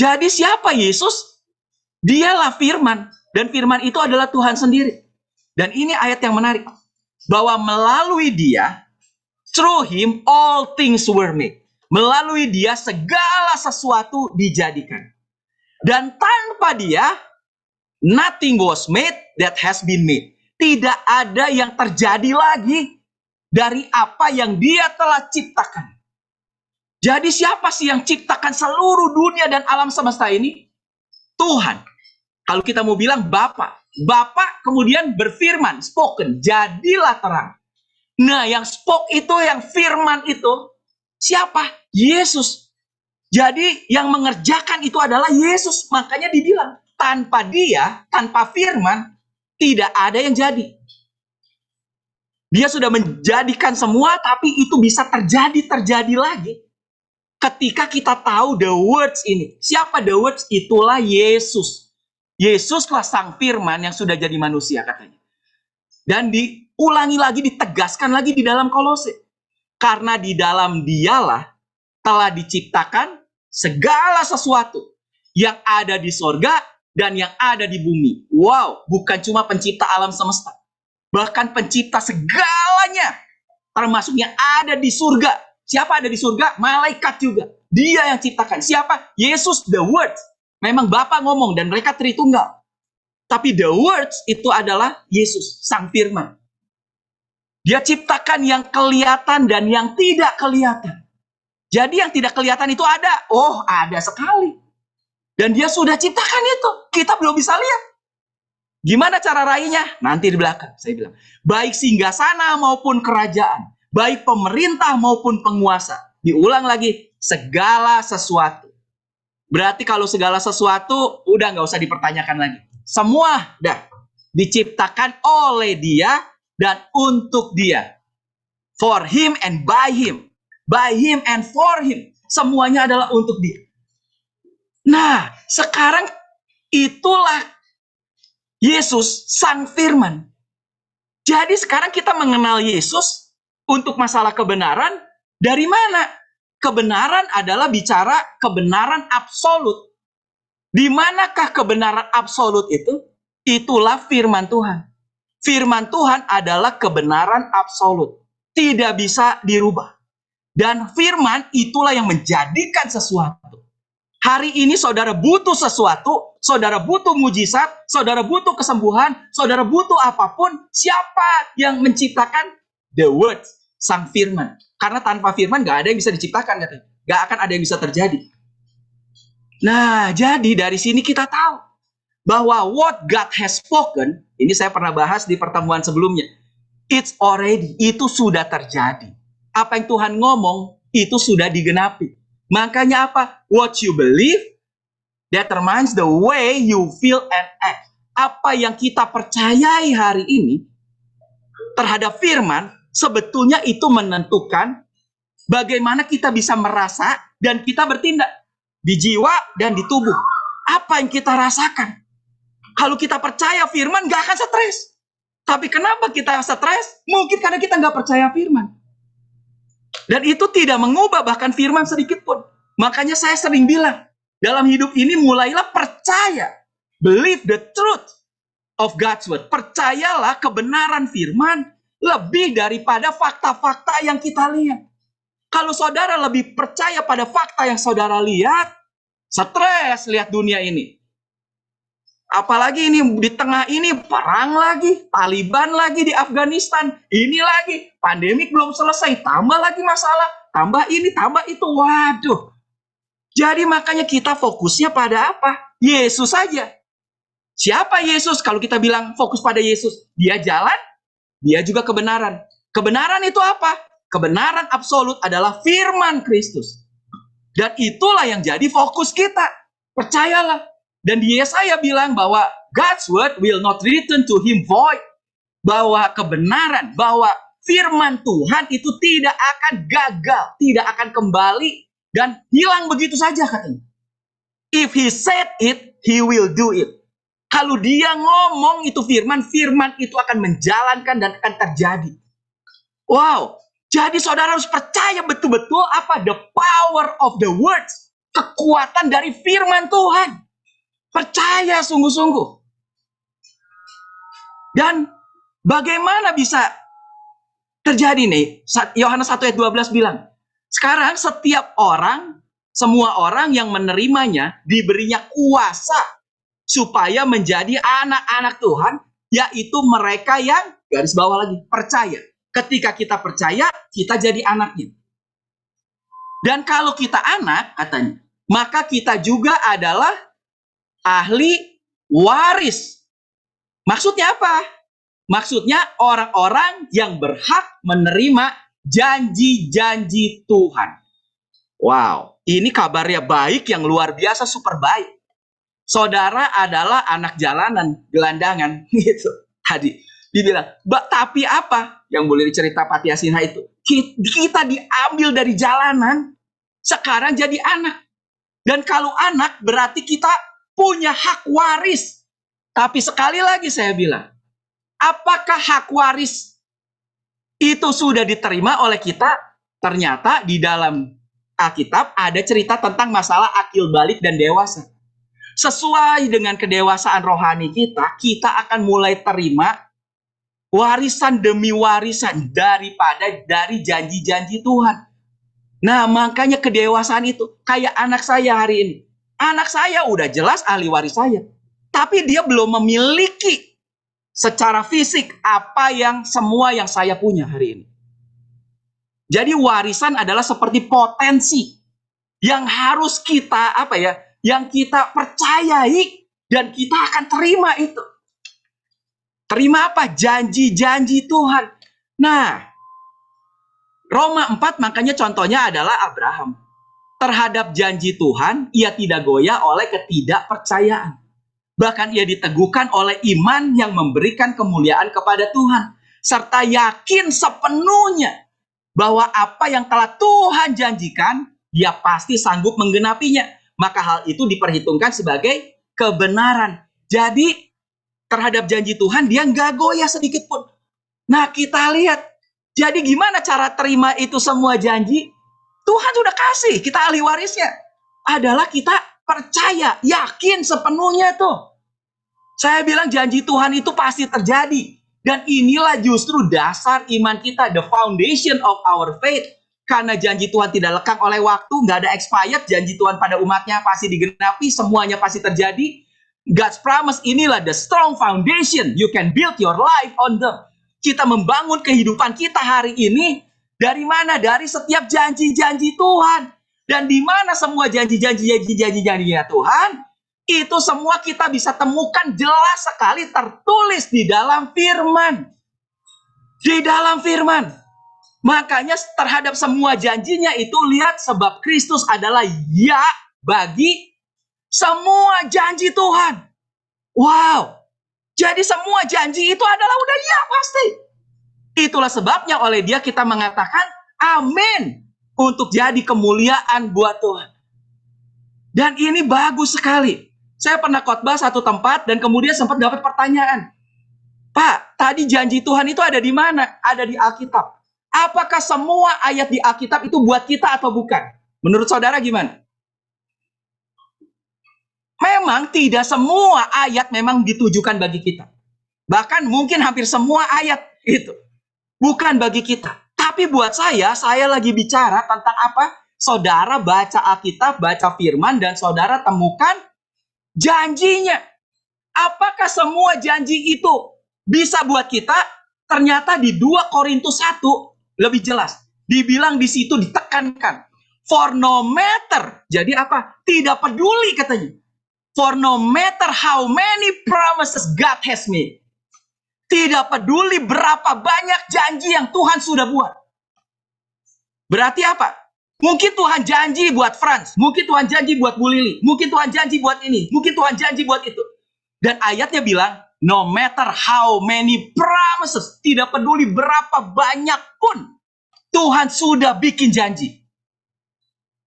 Speaker 1: Jadi siapa Yesus? Dialah firman. Dan firman itu adalah Tuhan sendiri. Dan ini ayat yang menarik. Bahwa melalui dia, through him all things were made. Melalui dia segala sesuatu dijadikan. Dan tanpa dia, nothing was made that has been made. Tidak ada yang terjadi lagi dari apa yang dia telah ciptakan. Jadi siapa sih yang ciptakan seluruh dunia dan alam semesta ini? Tuhan. Kalau kita mau bilang Bapa. Bapa kemudian berfirman, spoken, jadilah terang. Nah yang spoke itu, yang firman itu, siapa? Yesus. Jadi yang mengerjakan itu adalah Yesus. Makanya dibilang, tanpa dia, tanpa firman, tidak ada yang jadi. Dia sudah menjadikan semua, tapi itu bisa terjadi lagi. Ketika kita tahu the words ini. Siapa the words? Itulah Yesus. Yesuslah sang firman yang sudah jadi manusia katanya. Dan diulangi lagi, ditegaskan lagi di dalam Kolose. Karena di dalam dialah telah diciptakan segala sesuatu yang ada di sorga dan yang ada di bumi. Wow, bukan cuma pencipta alam semesta. Bahkan pencipta segalanya. Termasuk yang ada di surga. Siapa ada di surga? Malaikat juga. Dia yang ciptakan. Siapa? Yesus, the Word. Memang Bapa ngomong dan mereka Tritunggal. Tapi the words itu adalah Yesus, sang firman. Dia ciptakan yang kelihatan dan yang tidak kelihatan. Jadi yang tidak kelihatan itu ada. Oh, ada sekali. Dan dia sudah ciptakan itu. Kita belum bisa lihat. Gimana cara raihnya? Nanti di belakang, saya bilang. Baik singgasana maupun kerajaan. Baik pemerintah maupun penguasa. Diulang lagi, segala sesuatu. Berarti kalau segala sesuatu, udah nggak usah dipertanyakan lagi. Semua dah diciptakan oleh dia dan untuk dia. For him and by him. By him and for him. Semuanya adalah untuk dia. Nah, sekarang itulah Yesus Sang Firman. Jadi sekarang kita mengenal Yesus untuk masalah kebenaran dari mana? Kebenaran adalah bicara kebenaran absolut. Di manakah kebenaran absolut itu? Itulah firman Tuhan. Firman Tuhan adalah kebenaran absolut. Tidak bisa dirubah. Dan firman itulah yang menjadikan sesuatu. Hari ini saudara butuh sesuatu, saudara butuh mujizat, saudara butuh kesembuhan, saudara butuh apapun. Siapa yang menciptakan? The Word, Sang Firman. Karena tanpa firman gak ada yang bisa diciptakan, katanya. Gak akan ada yang bisa terjadi. Nah, jadi dari sini kita tahu bahwa what God has spoken, ini saya pernah bahas di pertemuan sebelumnya, it's already, itu sudah terjadi. Apa yang Tuhan ngomong, itu sudah digenapi. Makanya apa? What you believe determines the way you feel and act. Apa yang kita percayai hari ini terhadap firman, sebetulnya itu menentukan bagaimana kita bisa merasa dan kita bertindak di jiwa dan di tubuh. Apa yang kita rasakan? Kalau kita percaya firman, gak akan stres. Tapi kenapa kita stres? Mungkin karena kita gak percaya firman. Dan itu tidak mengubah bahkan firman sedikit pun. Makanya saya sering bilang, dalam hidup ini mulailah percaya. Believe the truth of God's word. Percayalah kebenaran firman lebih daripada fakta-fakta yang kita lihat. Kalau saudara lebih percaya pada fakta yang saudara lihat, stres lihat dunia ini. Apalagi ini di tengah ini perang lagi, Taliban lagi di Afghanistan, ini lagi, pandemik belum selesai, tambah lagi masalah, tambah ini, tambah itu, waduh. Jadi makanya kita fokusnya pada apa? Yesus saja. Siapa Yesus? Kalau kita bilang fokus pada Yesus, dia jalan, dia juga kebenaran. Kebenaran itu apa? Kebenaran absolut adalah firman Kristus. Dan itulah yang jadi fokus kita. Percayalah. Dan di Yesaya bilang bahwa God's word will not return to him void. Bahwa kebenaran, bahwa firman Tuhan itu tidak akan gagal, tidak akan kembali dan hilang begitu saja katanya. If he said it, he will do it. Kalau dia ngomong itu firman, firman itu akan menjalankan dan akan terjadi. Wow, jadi saudara harus percaya betul-betul apa? The power of the words. Kekuatan dari firman Tuhan. Percaya sungguh-sungguh. Dan bagaimana bisa terjadi nih? Yohanes 1 ayat 12 bilang, sekarang setiap orang, semua orang yang menerimanya diberinya kuasa supaya menjadi anak-anak Tuhan, yaitu mereka yang, garis bawah lagi, percaya. Ketika kita percaya, kita jadi anaknya. Dan kalau kita anak, katanya, maka kita juga adalah ahli waris. Maksudnya apa? Maksudnya orang-orang yang berhak menerima janji-janji Tuhan. Wow, ini kabarnya baik yang luar biasa, super baik. Saudara adalah anak jalanan, gelandangan, gitu. Tadi dibilang, tapi apa yang boleh dicerita Patiasina itu? Kita diambil dari jalanan, sekarang jadi anak. Dan kalau anak berarti kita punya hak waris. Tapi sekali lagi saya bilang, apakah hak waris itu sudah diterima oleh kita? Ternyata di dalam Alkitab ada cerita tentang masalah akil balik dan dewasa. Sesuai dengan kedewasaan rohani kita, kita akan mulai terima warisan demi warisan dari janji-janji Tuhan. Nah, makanya kedewasaan itu kayak anak saya hari ini. Anak saya udah jelas ahli waris saya, tapi dia belum memiliki secara fisik apa yang semua yang saya punya hari ini. Jadi warisan adalah seperti potensi yang harus kita yang kita percayai dan kita akan terima itu. Terima apa? Janji-janji Tuhan. Nah, Roma 4 makanya contohnya adalah Abraham. Terhadap janji Tuhan, ia tidak goyah oleh ketidakpercayaan. Bahkan ia diteguhkan oleh iman yang memberikan kemuliaan kepada Tuhan. Serta yakin sepenuhnya bahwa apa yang telah Tuhan janjikan, dia pasti sanggup menggenapinya. maka hal itu diperhitungkan sebagai kebenaran. Jadi terhadap janji Tuhan dia nggak goyah sedikit pun. Nah kita lihat, jadi gimana cara terima itu semua janji? Tuhan sudah kasih, kita ahli warisnya. Adalah kita percaya, yakin sepenuhnya tuh. Saya bilang janji Tuhan itu pasti terjadi. Dan inilah justru dasar iman kita, the foundation of our faith. Karena janji Tuhan tidak lekang oleh waktu, nggak ada expired, janji Tuhan pada umatnya pasti digenapi, semuanya pasti terjadi. God's promise inilah the strong foundation. You can build your life on them. Kita membangun kehidupan kita hari ini dari mana? Dari setiap janji-janji Tuhan. Dan di mana semua janji-janjinya Tuhan? Itu semua kita bisa temukan jelas sekali tertulis di dalam firman. Di dalam firman. Makanya terhadap semua janjinya itu lihat sebab Kristus adalah ya bagi semua janji Tuhan. Wow. Jadi semua janji itu adalah udah ya pasti. Itulah sebabnya oleh dia kita mengatakan amin. Untuk jadi kemuliaan buat Tuhan. Dan ini bagus sekali. Saya pernah khotbah satu tempat dan kemudian sempat dapat pertanyaan. Pak, tadi janji Tuhan itu ada di mana? Ada di Alkitab. Apakah semua ayat di Alkitab itu buat kita atau bukan? Menurut saudara gimana? Memang tidak semua ayat memang ditujukan bagi kita. Bahkan mungkin hampir semua ayat itu bukan bagi kita. Tapi buat saya lagi bicara tentang apa? Saudara baca Alkitab, baca firman, dan saudara temukan janjinya. Apakah semua janji itu bisa buat kita? Ternyata di 2 Korintus 1 lebih jelas. Dibilang di situ ditekankan. For no matter. Jadi apa? Tidak peduli katanya. For no matter how many promises God has made. Tidak peduli berapa banyak janji yang Tuhan sudah buat. Berarti apa? Mungkin Tuhan janji buat Franz, mungkin Tuhan janji buat Bu Lili, mungkin Tuhan janji buat ini, mungkin Tuhan janji buat itu. Dan ayatnya bilang, no matter how many promises, tidak peduli berapa banyak pun, Tuhan sudah bikin janji.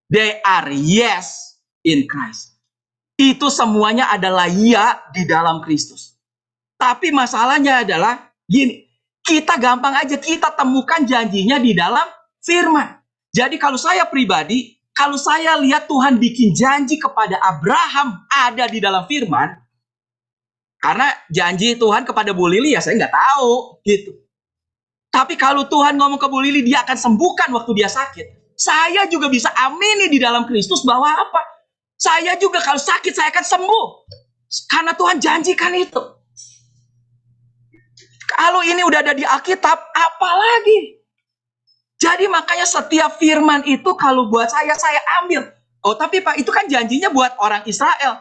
Speaker 1: They are yes in Christ. Itu semuanya adalah ya di dalam Kristus. Tapi masalahnya adalah gini, kita gampang aja kita temukan janjinya di dalam firman. Jadi kalau saya pribadi, kalau saya lihat Tuhan bikin janji kepada Abraham ada di dalam firman, karena janji Tuhan kepada Bu Lili ya saya nggak tahu gitu. Tapi kalau Tuhan ngomong ke Bu Lili dia akan sembuhkan waktu dia sakit, saya juga bisa amini di dalam Kristus bahwa apa? Saya juga kalau sakit saya akan sembuh. Karena Tuhan janjikan itu. Kalau ini udah ada di Alkitab, apalagi? Jadi makanya setiap firman itu kalau buat saya ambil. Oh tapi Pak itu kan janjinya buat orang Israel.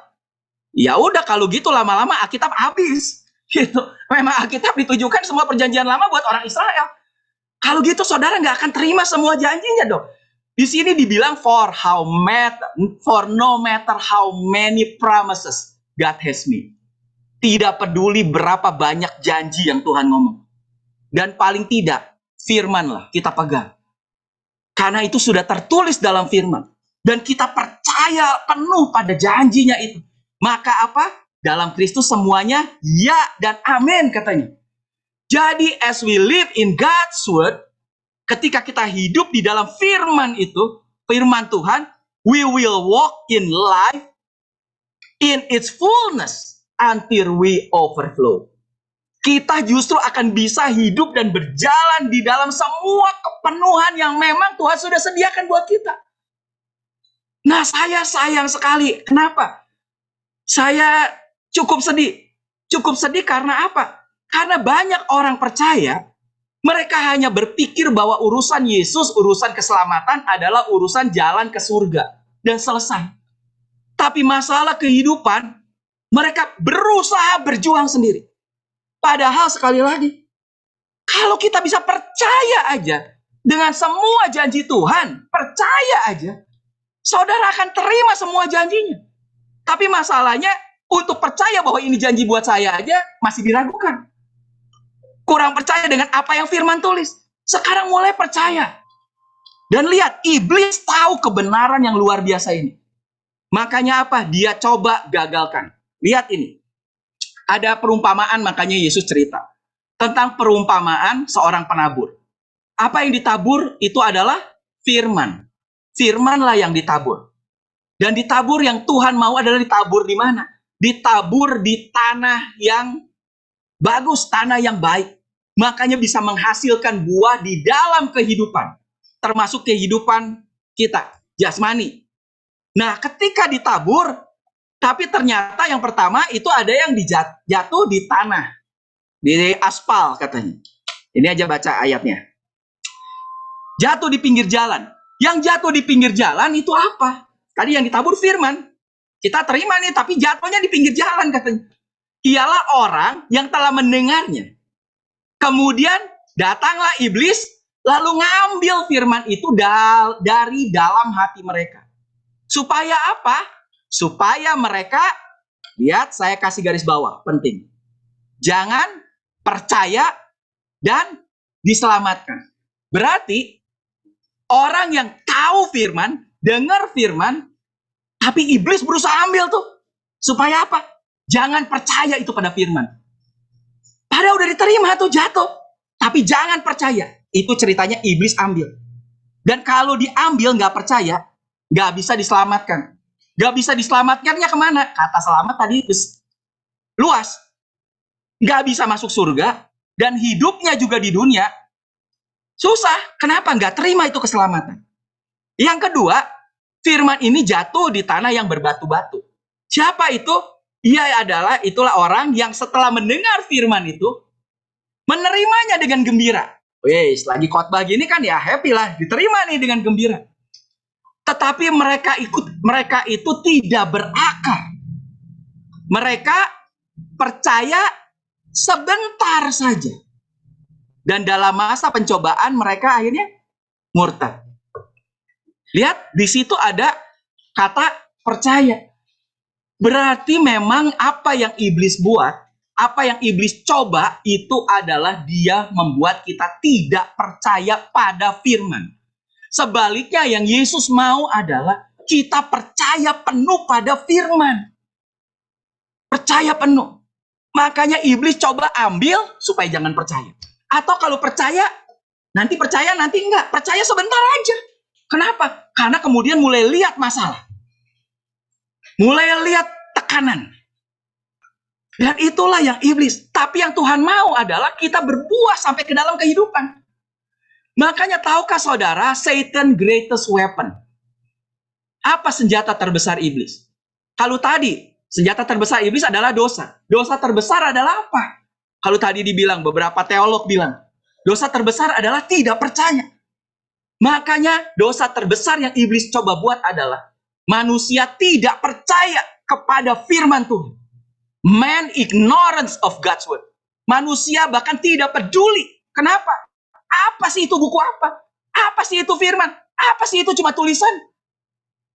Speaker 1: Ya udah kalau gitu lama-lama Alkitab habis. Gitu. Memang Alkitab ditujukan semua perjanjian lama buat orang Israel. Kalau gitu saudara nggak akan terima semua janjinya dong. Di sini dibilang for no matter how many promises God has made. Tidak peduli berapa banyak janji yang Tuhan ngomong. Dan paling tidak firman lah kita pegang. Karena itu sudah tertulis dalam firman. Dan kita percaya penuh pada janjinya itu. Maka apa? Dalam Kristus semuanya ya dan amin katanya. Jadi as we live in God's word, ketika kita hidup di dalam firman itu, firman Tuhan, we will walk in life in its fullness until we overflow. Kita justru akan bisa hidup dan berjalan di dalam semua kepenuhan yang memang Tuhan sudah sediakan buat kita. Nah, saya sayang sekali. Kenapa? Saya cukup sedih. Cukup sedih karena apa? Karena banyak orang percaya, mereka hanya berpikir bahwa urusan Yesus, urusan keselamatan adalah urusan jalan ke surga. Dan selesai. Tapi masalah kehidupan, mereka berusaha berjuang sendiri. Padahal sekali lagi, kalau kita bisa percaya aja dengan semua janji Tuhan, percaya aja, saudara akan terima semua janjinya. Tapi masalahnya, untuk percaya bahwa ini janji buat saya aja, masih diragukan. Kurang percaya dengan apa yang firman tulis. Sekarang mulai percaya. Dan lihat, iblis tahu kebenaran yang luar biasa ini. Makanya apa? Dia coba gagalkan. Lihat ini. Ada perumpamaan, makanya Yesus cerita tentang perumpamaan seorang penabur. Apa yang ditabur itu adalah firman. Firmanlah yang ditabur. Dan ditabur yang Tuhan mau adalah ditabur di mana? Ditabur di tanah yang bagus, tanah yang baik. Makanya bisa menghasilkan buah di dalam kehidupan. Termasuk kehidupan kita, jasmani. Nah, ketika ditabur, tapi ternyata yang pertama itu ada yang jatuh di tanah. Di aspal katanya. Ini aja baca ayatnya. Jatuh di pinggir jalan. Yang jatuh di pinggir jalan itu apa? Tadi yang ditabur firman. Kita terima nih, tapi jatuhnya di pinggir jalan katanya. Ialah orang yang telah mendengarnya. Kemudian datanglah iblis, lalu ngambil firman itu dari dalam hati mereka. Supaya apa? Supaya mereka, lihat saya kasih garis bawah, penting. Jangan percaya dan diselamatkan. Berarti orang yang tahu firman, dengar firman, tapi iblis berusaha ambil tuh. Supaya apa? Jangan percaya itu pada firman. Padahal udah diterima tuh, jatuh. Tapi jangan percaya. Itu ceritanya iblis ambil. Dan kalau diambil nggak percaya, nggak bisa diselamatkan. Nggak bisa diselamatkannya kemana? Kata selamat tadi luas. Nggak bisa masuk surga. Dan hidupnya juga di dunia susah. Kenapa? Nggak terima itu keselamatan. Yang kedua, firman ini jatuh di tanah yang berbatu-batu. Siapa itu? Itulah orang yang setelah mendengar firman itu, menerimanya dengan gembira. Wes, lagi khotbah gini kan ya happy lah, diterima nih dengan gembira. Tetapi mereka itu tidak berakar. Mereka percaya sebentar saja. Dan dalam masa pencobaan mereka akhirnya murtad. Lihat, di situ ada kata percaya. Berarti memang apa yang iblis buat, apa yang iblis coba, itu adalah dia membuat kita tidak percaya pada firman. Sebaliknya yang Yesus mau adalah kita percaya penuh pada firman. Percaya penuh. Makanya iblis coba ambil supaya jangan percaya. Atau kalau percaya, nanti enggak. Percaya sebentar aja. Kenapa? Karena kemudian mulai lihat masalah. Mulai lihat tekanan. Dan itulah yang iblis. Tapi yang Tuhan mau adalah kita berbuah sampai ke dalam kehidupan. Makanya tahukah saudara, Satan greatest weapon. Apa senjata terbesar iblis? Kalau tadi, senjata terbesar iblis adalah dosa. Dosa terbesar adalah apa? Kalau tadi dibilang, beberapa teolog bilang, dosa terbesar adalah tidak percaya. Makanya dosa terbesar yang iblis coba buat adalah manusia tidak percaya kepada firman Tuhan. Man ignorance of God's word. Manusia bahkan tidak peduli. Kenapa? Apa sih itu buku apa? Apa sih itu firman? Apa sih itu cuma tulisan?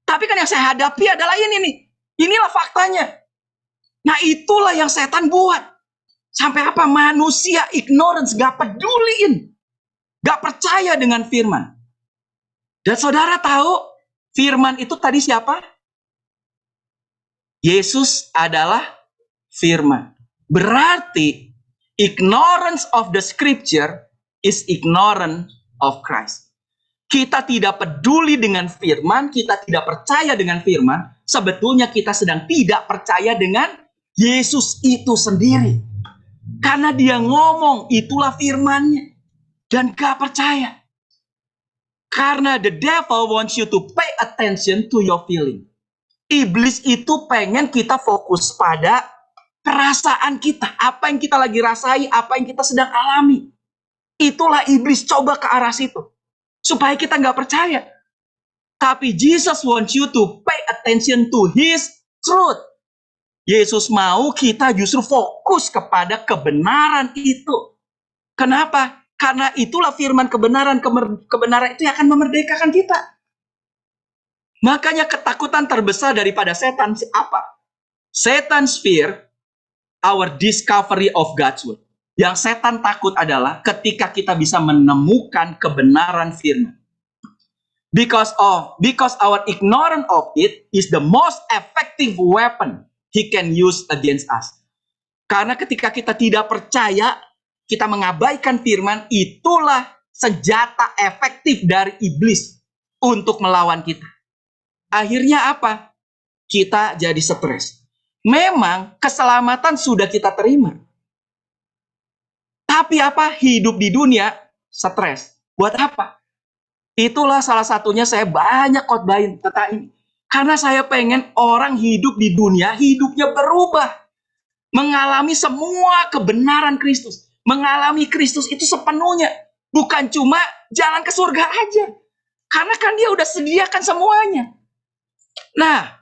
Speaker 1: Tapi kan yang saya hadapi adalah ini nih. Inilah faktanya. Nah itulah yang setan buat. Sampai apa? Manusia ignorance, gak peduliin. Gak percaya dengan firman. Dan saudara tahu firman itu tadi siapa? Yesus adalah firman. Berarti ignorance of the scripture is ignorance of Christ. Kita tidak peduli dengan firman, kita tidak percaya dengan firman, sebetulnya kita sedang tidak percaya dengan Yesus itu sendiri. Karena dia ngomong, itulah firmannya. Dan gak percaya. Karena the devil wants you to pay attention to your feeling. Iblis itu pengen kita fokus pada perasaan kita. Apa yang kita lagi rasai, apa yang kita sedang alami. Itulah iblis coba ke arah situ. Supaya kita nggak percaya. Tapi Jesus wants you to pay attention to His truth. Yesus mau kita justru fokus kepada kebenaran itu. Kenapa? Karena itulah firman kebenaran. Kebenaran itu yang akan memerdekakan kita. Makanya ketakutan terbesar daripada setan apa? Satan's fear, our discovery of God's word. Yang setan takut adalah ketika kita bisa menemukan kebenaran firman. Because our ignorance of it is the most effective weapon he can use against us. Karena ketika kita tidak percaya, kita mengabaikan firman, itulah senjata efektif dari iblis untuk melawan kita. Akhirnya apa? Kita jadi stres. Memang keselamatan sudah kita terima. Tapi apa? Hidup di dunia stres. Buat apa? Itulah salah satunya saya banyak khotbahin tentang ini. Karena saya pengen orang hidup di dunia, hidupnya berubah. Mengalami semua kebenaran Kristus. Mengalami Kristus itu sepenuhnya. Bukan cuma jalan ke surga aja. Karena kan dia udah sediakan semuanya. Nah,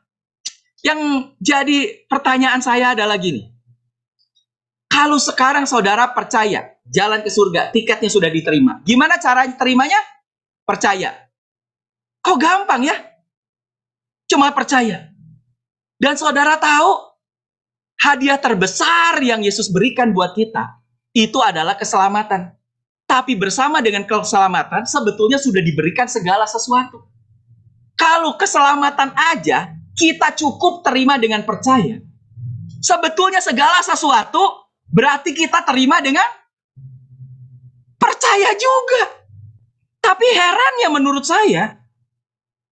Speaker 1: yang jadi pertanyaan saya adalah gini. Kalau sekarang saudara percaya jalan ke surga, tiketnya sudah diterima. Gimana cara terimanya? Percaya. Kok gampang ya? Cuma percaya. Dan saudara tahu, hadiah terbesar yang Yesus berikan buat kita, itu adalah keselamatan. Tapi bersama dengan keselamatan, sebetulnya sudah diberikan segala sesuatu. Kalau keselamatan aja, kita cukup terima dengan percaya. Sebetulnya segala sesuatu, berarti kita terima dengan percaya juga. Tapi herannya menurut saya,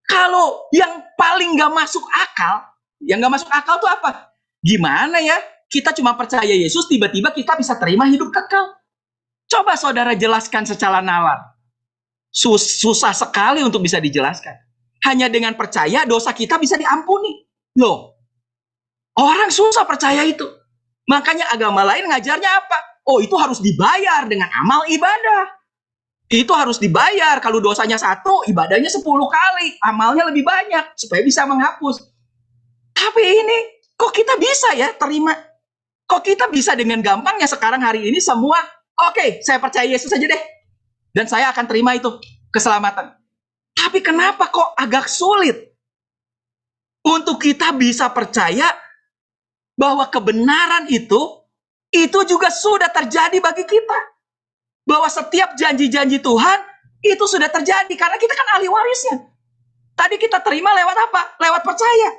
Speaker 1: kalau yang paling gak masuk akal, yang gak masuk akal itu apa? Gimana ya? Kita cuma percaya Yesus, tiba-tiba kita bisa terima hidup kekal. Coba saudara jelaskan secara nalar. Susah sekali untuk bisa dijelaskan. Hanya dengan percaya, dosa kita bisa diampuni. Loh, orang susah percaya itu. Makanya agama lain ngajarnya apa? Oh, itu harus dibayar dengan amal ibadah. Itu harus dibayar. Kalau dosanya 1, ibadahnya 10 kali. Amalnya lebih banyak, supaya bisa menghapus. Tapi ini, kok kita bisa ya terima? Kok kita bisa dengan gampangnya sekarang hari ini semua, oke, saya percaya Yesus aja deh. Dan saya akan terima itu, keselamatan. Tapi kenapa kok agak sulit untuk kita bisa percaya bahwa kebenaran itu juga sudah terjadi bagi kita. Bahwa setiap janji-janji Tuhan itu sudah terjadi karena kita kan ahli warisnya. Tadi kita terima lewat apa? Lewat percaya.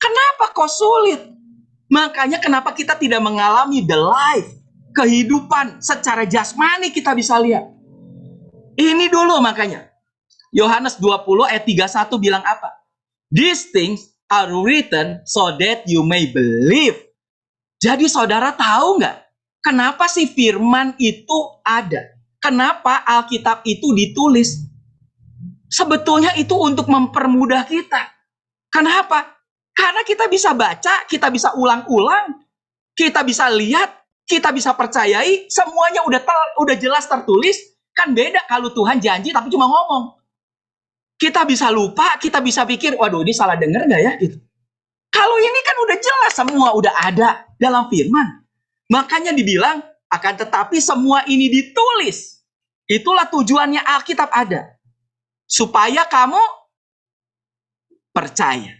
Speaker 1: Kenapa kok sulit? Makanya kenapa kita tidak mengalami the life, kehidupan secara jasmani kita bisa lihat. Ini dulu makanya. Yohanes 20 ayat 31 bilang apa? These things are written so that you may believe. Jadi saudara tahu nggak? Kenapa sih firman itu ada? Kenapa Alkitab itu ditulis? Sebetulnya itu untuk mempermudah kita. Kenapa? Karena kita bisa baca, kita bisa ulang-ulang, kita bisa lihat, kita bisa percayai, semuanya udah jelas tertulis. Kan beda kalau Tuhan janji tapi cuma ngomong. Kita bisa lupa, kita bisa pikir, waduh ini salah dengar nggak ya? Gitu. Kalau ini kan udah jelas, semua udah ada dalam firman. Makanya dibilang, akan tetapi semua ini ditulis. Itulah tujuannya Alkitab ada. Supaya kamu percaya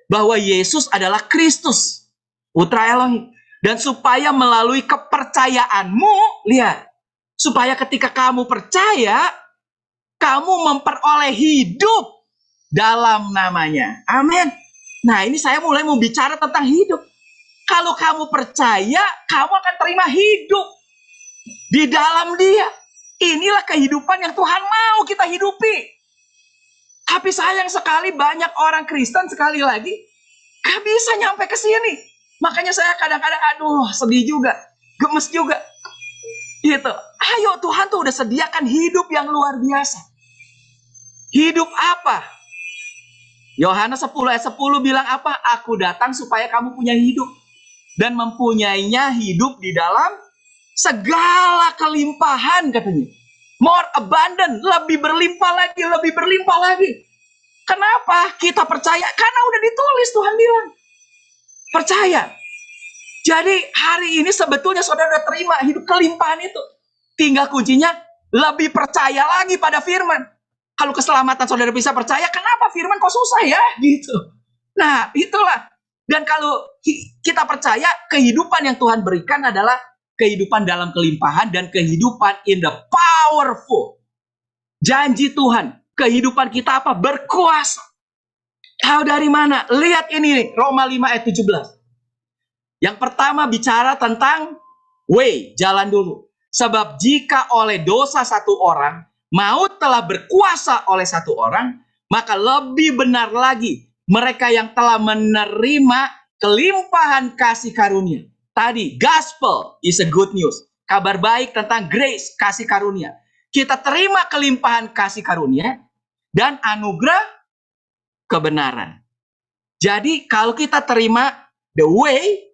Speaker 1: bahwa Yesus adalah Kristus, Putra Elohim. Dan supaya melalui kepercayaanmu, lihat, supaya ketika kamu percaya, kamu memperoleh hidup dalam namanya. Amin. Nah, ini saya mulai mau bicara tentang hidup. Kalau kamu percaya, kamu akan terima hidup di dalam Dia. Inilah kehidupan yang Tuhan mau kita hidupi. Tapi sayang sekali banyak orang Kristen sekali lagi gak bisa nyampe ke sini. Makanya saya kadang-kadang aduh sedih juga, gemes juga. Gitu. Ayo Tuhan tuh udah sediakan hidup yang luar biasa. Hidup apa? Yohanes 10 ayat 10 bilang apa? Aku datang supaya kamu punya hidup. Dan mempunyainya hidup di dalam segala kelimpahan katanya. More abundant, lebih berlimpah lagi, lebih berlimpah lagi. Kenapa kita percaya? Karena udah ditulis Tuhan bilang. Percaya. Jadi hari ini sebetulnya saudara udah terima hidup kelimpahan itu. Tinggal kuncinya lebih percaya lagi pada firman. Kalau keselamatan saudara bisa percaya, kenapa firman kok susah ya? Gitu. Nah, itulah. Dan kalau kita percaya, kehidupan yang Tuhan berikan adalah kehidupan dalam kelimpahan dan kehidupan in the powerful. Janji Tuhan kehidupan kita apa? Berkuasa. Tahu dari mana? Lihat ini, Roma 5 ayat 17. Yang pertama bicara tentang way, jalan dulu. Sebab jika oleh dosa satu orang, maut telah berkuasa oleh satu orang, maka lebih benar lagi mereka yang telah menerima kelimpahan kasih karunia. Tadi, gospel is a good news. Kabar baik tentang grace, kasih karunia. Kita terima kelimpahan kasih karunia dan anugerah kebenaran. Jadi kalau kita terima the way,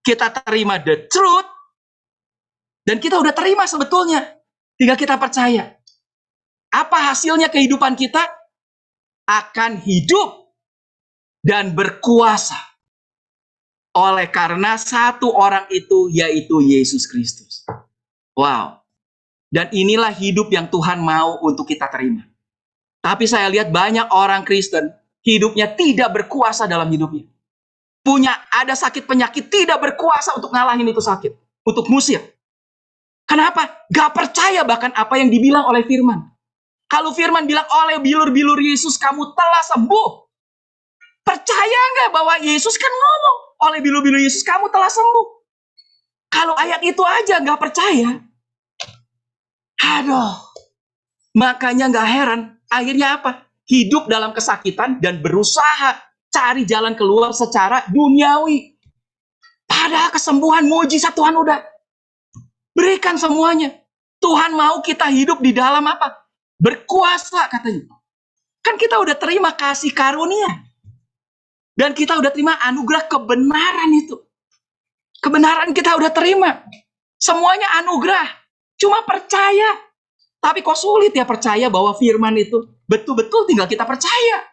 Speaker 1: kita terima the truth, dan kita udah terima sebetulnya. Tinggal kita percaya. Apa hasilnya kehidupan kita? Akan hidup dan berkuasa. Oleh karena satu orang itu, yaitu Yesus Kristus. Wow. Dan inilah hidup yang Tuhan mau untuk kita terima. Tapi saya lihat banyak orang Kristen, hidupnya tidak berkuasa dalam hidupnya. Ada sakit penyakit, tidak berkuasa untuk ngalahin itu sakit. Untuk ngusir. Kenapa? Gak percaya bahkan apa yang dibilang oleh firman. Kalau firman bilang oleh bilur-bilur Yesus kamu telah sembuh. Percaya nggak bahwa Yesus kan ngomong oleh bilur-bilur Yesus kamu telah sembuh. Kalau ayat itu aja nggak percaya. Aduh. Makanya nggak heran. Akhirnya apa? Hidup dalam kesakitan dan berusaha cari jalan keluar secara duniawi. Padahal kesembuhan mujizat Tuhan udah berikan semuanya. Tuhan mau kita hidup di dalam apa? Berkuasa katanya. Kan kita udah terima kasih karunia. Dan kita udah terima anugerah kebenaran itu. Kebenaran kita udah terima. Semuanya anugerah. Cuma percaya. Tapi kok sulit ya percaya bahwa firman itu betul-betul tinggal kita percaya.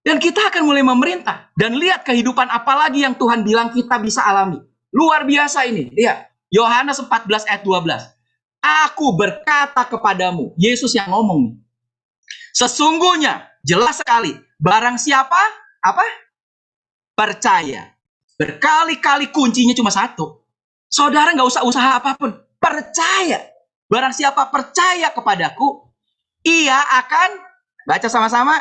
Speaker 1: Dan kita akan mulai memerintah. Dan lihat kehidupan apalagi yang Tuhan bilang kita bisa alami. Luar biasa ini. Lihat. Yohanes 14 ayat 12. Aku berkata kepadamu. Yesus yang ngomong. Sesungguhnya. Jelas sekali. Barang siapa? Apa? Percaya. Berkali-kali kuncinya cuma satu. Saudara nggak usah usaha apapun. Percaya. Barang siapa percaya kepadaku. Ia akan. Baca sama-sama.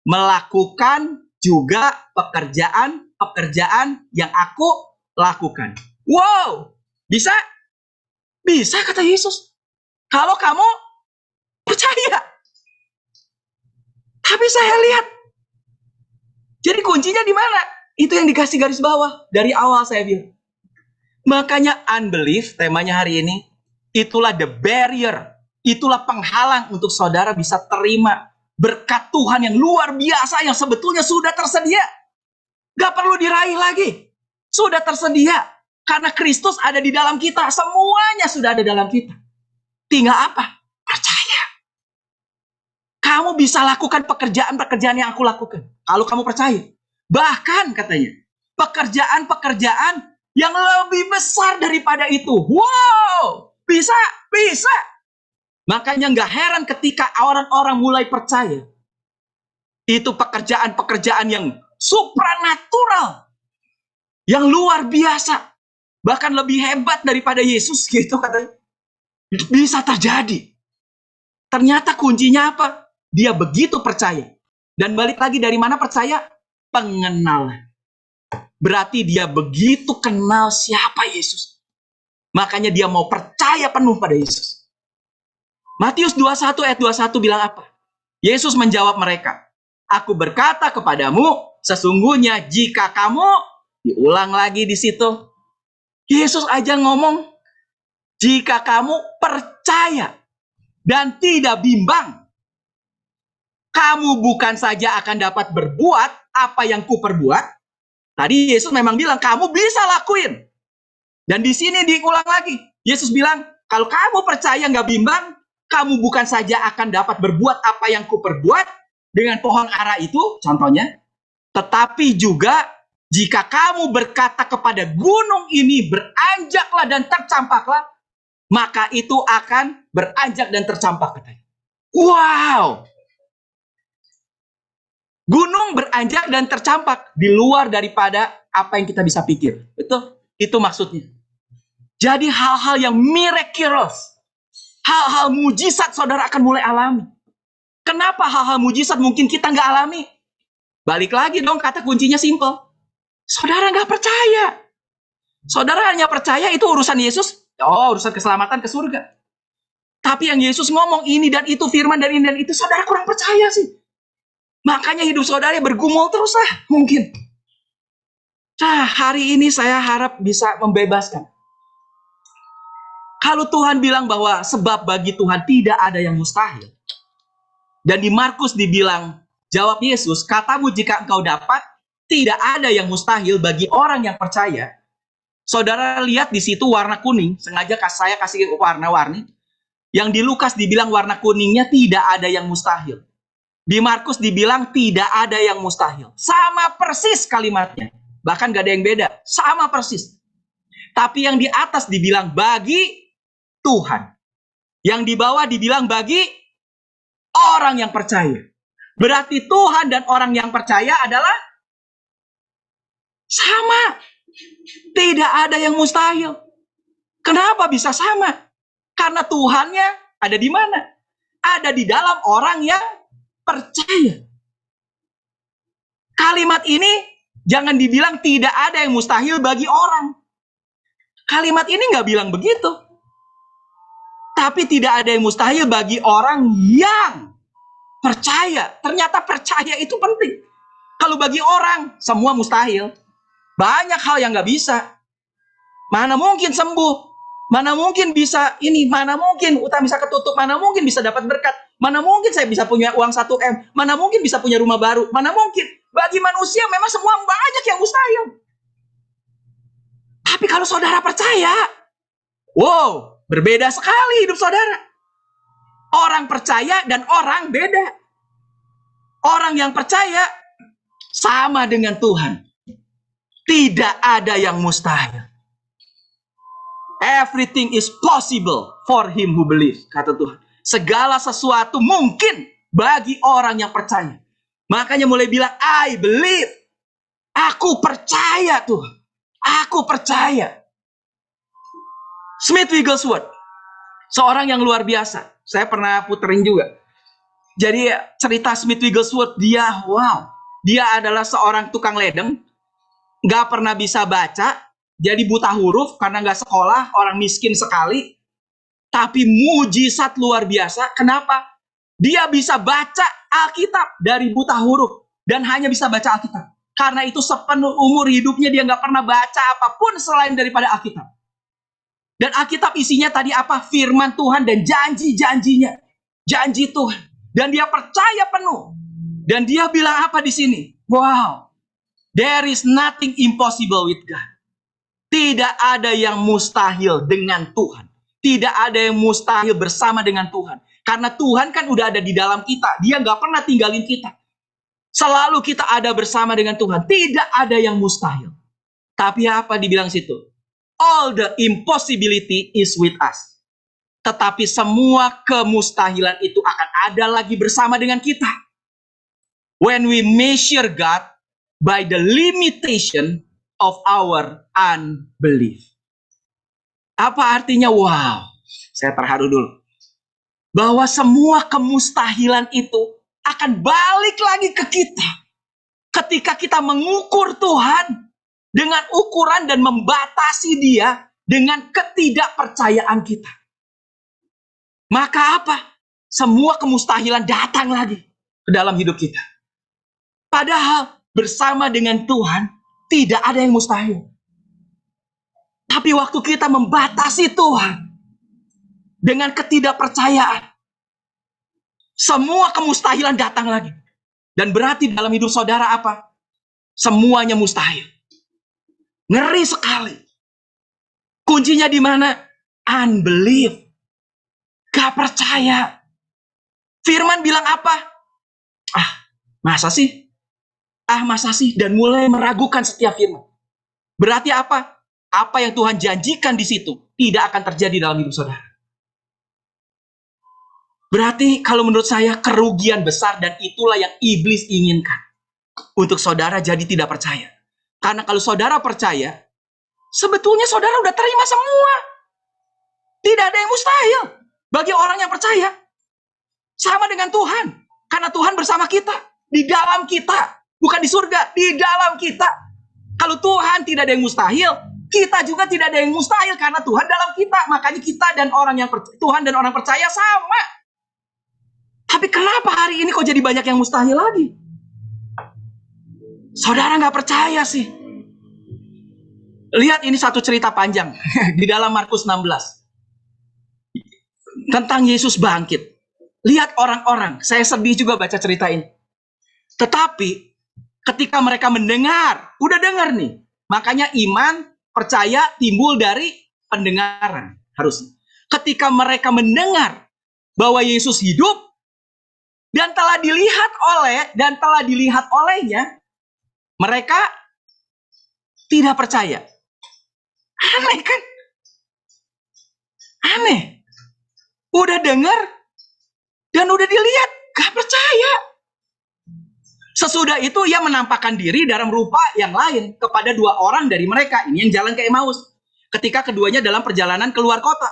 Speaker 1: Melakukan juga pekerjaan yang aku lakukan. Wow. Bisa? Bisa kata Yesus. Kalau kamu percaya. Tapi saya lihat. Jadi kuncinya di mana? Itu yang dikasih garis bawah. Dari awal saya bilang. Makanya unbelief, temanya hari ini. Itulah the barrier. Itulah penghalang untuk saudara bisa terima berkat Tuhan yang luar biasa. Yang sebetulnya sudah tersedia. Gak perlu diraih lagi. Sudah tersedia. Karena Kristus ada di dalam kita. Semuanya sudah ada dalam kita. Tinggal apa? Percaya. Kamu bisa lakukan pekerjaan-pekerjaan yang aku lakukan. Kalau kamu percaya. Bahkan katanya. Pekerjaan-pekerjaan yang lebih besar daripada itu. Wow. Bisa. Bisa. Makanya gak heran ketika orang-orang mulai percaya. Itu pekerjaan-pekerjaan yang supranatural. Yang luar biasa. Bahkan lebih hebat daripada Yesus gitu katanya. Bisa terjadi. Ternyata kuncinya apa? Dia begitu percaya. Dan balik lagi dari mana percaya? Pengenalan. Berarti dia begitu kenal siapa Yesus. Makanya dia mau percaya penuh pada Yesus. Matius 21 ayat 21 bilang apa? Yesus menjawab mereka. Aku berkata kepadamu, sesungguhnya jika kamu, diulang lagi di situ. Yesus aja ngomong, jika kamu percaya dan tidak bimbang, kamu bukan saja akan dapat berbuat apa yang kuperbuat. Tadi Yesus memang bilang, kamu bisa lakuin. Dan di sini diulang lagi. Yesus bilang, kalau kamu percaya nggak bimbang, kamu bukan saja akan dapat berbuat apa yang kuperbuat dengan pohon ara itu, contohnya, tetapi juga jika kamu berkata kepada gunung ini beranjaklah dan tercampaklah, maka itu akan beranjak dan tercampak katanya. Wow. Gunung beranjak dan tercampak di luar daripada apa yang kita bisa pikir. Betul? Itu maksudnya. Jadi hal-hal yang miraculous. Hal-hal mujizat saudara akan mulai alami. Kenapa hal-hal mujizat mungkin kita nggak alami? Balik lagi dong, kata kuncinya simple. Saudara nggak percaya. Saudara hanya percaya itu urusan Yesus, urusan keselamatan ke surga. Tapi yang Yesus ngomong ini dan itu, firman dan ini dan itu, saudara kurang percaya sih. Makanya hidup saudara bergumul terus lah, mungkin. Nah, hari ini saya harap bisa membebaskan. Kalau Tuhan bilang bahwa sebab bagi Tuhan tidak ada yang mustahil. Dan di Markus dibilang, jawab Yesus, katamu jika engkau dapat, tidak ada yang mustahil bagi orang yang percaya. Saudara lihat di situ warna kuning, sengaja saya kasih warna-warni. Yang di Lukas dibilang warna kuningnya tidak ada yang mustahil. Di Markus dibilang tidak ada yang mustahil. Sama persis kalimatnya. Bahkan gak ada yang beda. Sama persis. Tapi yang di atas dibilang bagi Tuhan. Yang di bawah dibilang bagi orang yang percaya. Berarti Tuhan dan orang yang percaya adalah sama. Tidak ada yang mustahil. Kenapa bisa sama? Karena Tuhannya ada di mana? Ada di dalam orang yang percaya. Kalimat ini jangan dibilang tidak ada yang mustahil bagi orang. Kalimat ini nggak bilang begitu. Tapi tidak ada yang mustahil bagi orang yang percaya. Ternyata percaya itu penting. Kalau bagi orang, semua mustahil. Banyak hal yang nggak bisa. Mana mungkin sembuh. Mana mungkin bisa ini. Mana mungkin utang bisa ketutup. Mana mungkin bisa dapat berkat. Mana mungkin saya bisa punya uang 1M. Mana mungkin bisa punya rumah baru. Mana mungkin. Bagi manusia memang semua banyak yang mustahil. Tapi kalau saudara percaya, wow, berbeda sekali hidup saudara. Orang percaya dan orang beda. Orang yang percaya sama dengan Tuhan. Tidak ada yang mustahil. Everything is possible for him who believes, kata Tuhan. Segala sesuatu mungkin bagi orang yang percaya. Makanya mulai bilang, I believe. Aku percaya Tuhan. Aku percaya. Smith Wigglesworth, seorang yang luar biasa. Saya pernah puterin juga. Jadi cerita Smith Wigglesworth, dia adalah seorang tukang ledeng. Gak pernah bisa baca. Jadi buta huruf karena gak sekolah. Orang miskin sekali. Tapi mujizat luar biasa. Kenapa? Dia bisa baca Alkitab dari buta huruf. Dan hanya bisa baca Alkitab. Karena itu sepenuh umur hidupnya dia gak pernah baca apapun selain daripada Alkitab. Dan Alkitab isinya tadi apa? Firman Tuhan dan janji-janjinya. Janji Tuhan. Dan dia percaya penuh. Dan dia bilang apa di sini? Wow. There is nothing impossible with God. Tidak ada yang mustahil dengan Tuhan. Tidak ada yang mustahil bersama dengan Tuhan. Karena Tuhan kan udah ada di dalam kita. Dia gak pernah tinggalin kita. Selalu kita ada bersama dengan Tuhan. Tidak ada yang mustahil. Tapi apa dibilang situ? All the impossibility is with us. Tetapi semua kemustahilan itu akan ada lagi bersama dengan kita. When we measure God by the limitation of our unbelief. Apa artinya? Wow. Saya terharu dulu. Bahwa semua kemustahilan itu akan balik lagi ke kita. Ketika kita mengukur Tuhan dengan ukuran dan membatasi dia dengan ketidakpercayaan kita. Maka apa? Semua kemustahilan datang lagi ke dalam hidup kita. Padahal bersama dengan Tuhan tidak ada yang mustahil. Tapi waktu kita membatasi Tuhan dengan ketidakpercayaan, semua kemustahilan datang lagi. Dan berarti dalam hidup saudara apa? Semuanya mustahil. Ngeri sekali. Kuncinya di mana? Unbelief. Gak percaya. Firman bilang apa? Masa sih? Masa sih? Dan mulai meragukan setiap firman. Berarti apa? Apa yang Tuhan janjikan di situ tidak akan terjadi dalam hidup saudara. Berarti kalau menurut saya kerugian besar dan itulah yang iblis inginkan. Untuk saudara jadi tidak percaya. Karena kalau saudara percaya, sebetulnya saudara udah terima semua. Tidak ada yang mustahil. Bagi orang yang percaya, sama dengan Tuhan. Karena Tuhan bersama kita, di dalam kita. Bukan di surga, di dalam kita. Kalau Tuhan tidak ada yang mustahil, kita juga tidak ada yang mustahil karena Tuhan dalam kita. Makanya kita dan orang yang Tuhan dan orang percaya sama. Tapi kenapa hari ini kok jadi banyak yang mustahil lagi? Saudara nggak percaya sih. Lihat ini satu cerita panjang di dalam Markus 16. Tentang Yesus bangkit. Lihat orang-orang, saya sedih juga baca cerita ini. Tetapi ketika mereka mendengar, udah dengar nih. Makanya iman, percaya timbul dari pendengaran harusnya. Ketika mereka mendengar bahwa Yesus hidup dan telah dilihat olehnya, mereka tidak percaya. Aneh kan? Aneh. Udah dengar dan udah dilihat, gak percaya. Sesudah itu ia menampakkan diri dalam rupa yang lain kepada 2 orang dari mereka. Ini yang jalan ke Emmaus. Ketika keduanya dalam perjalanan keluar kota.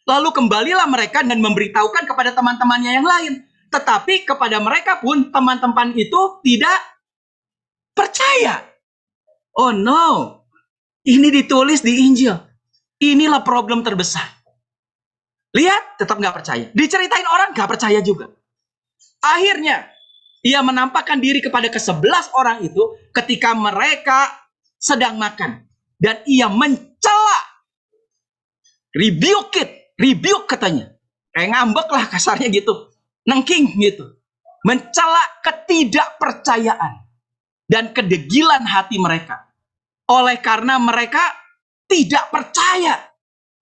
Speaker 1: Lalu kembalilah mereka dan memberitahukan kepada teman-temannya yang lain. Tetapi kepada mereka pun teman-teman itu tidak percaya. Oh no. Ini ditulis di Injil. Inilah problem terbesar. Lihat, tetap gak percaya. Diceritain orang, gak percaya juga. Akhirnya, ia menampakkan diri kepada ke-11 orang itu ketika mereka sedang makan. Dan ia mencela. Rebuke katanya. Kayak ngambek lah kasarnya gitu. Nengking gitu. Mencela ketidakpercayaan. Dan kedegilan hati mereka. Oleh karena mereka tidak percaya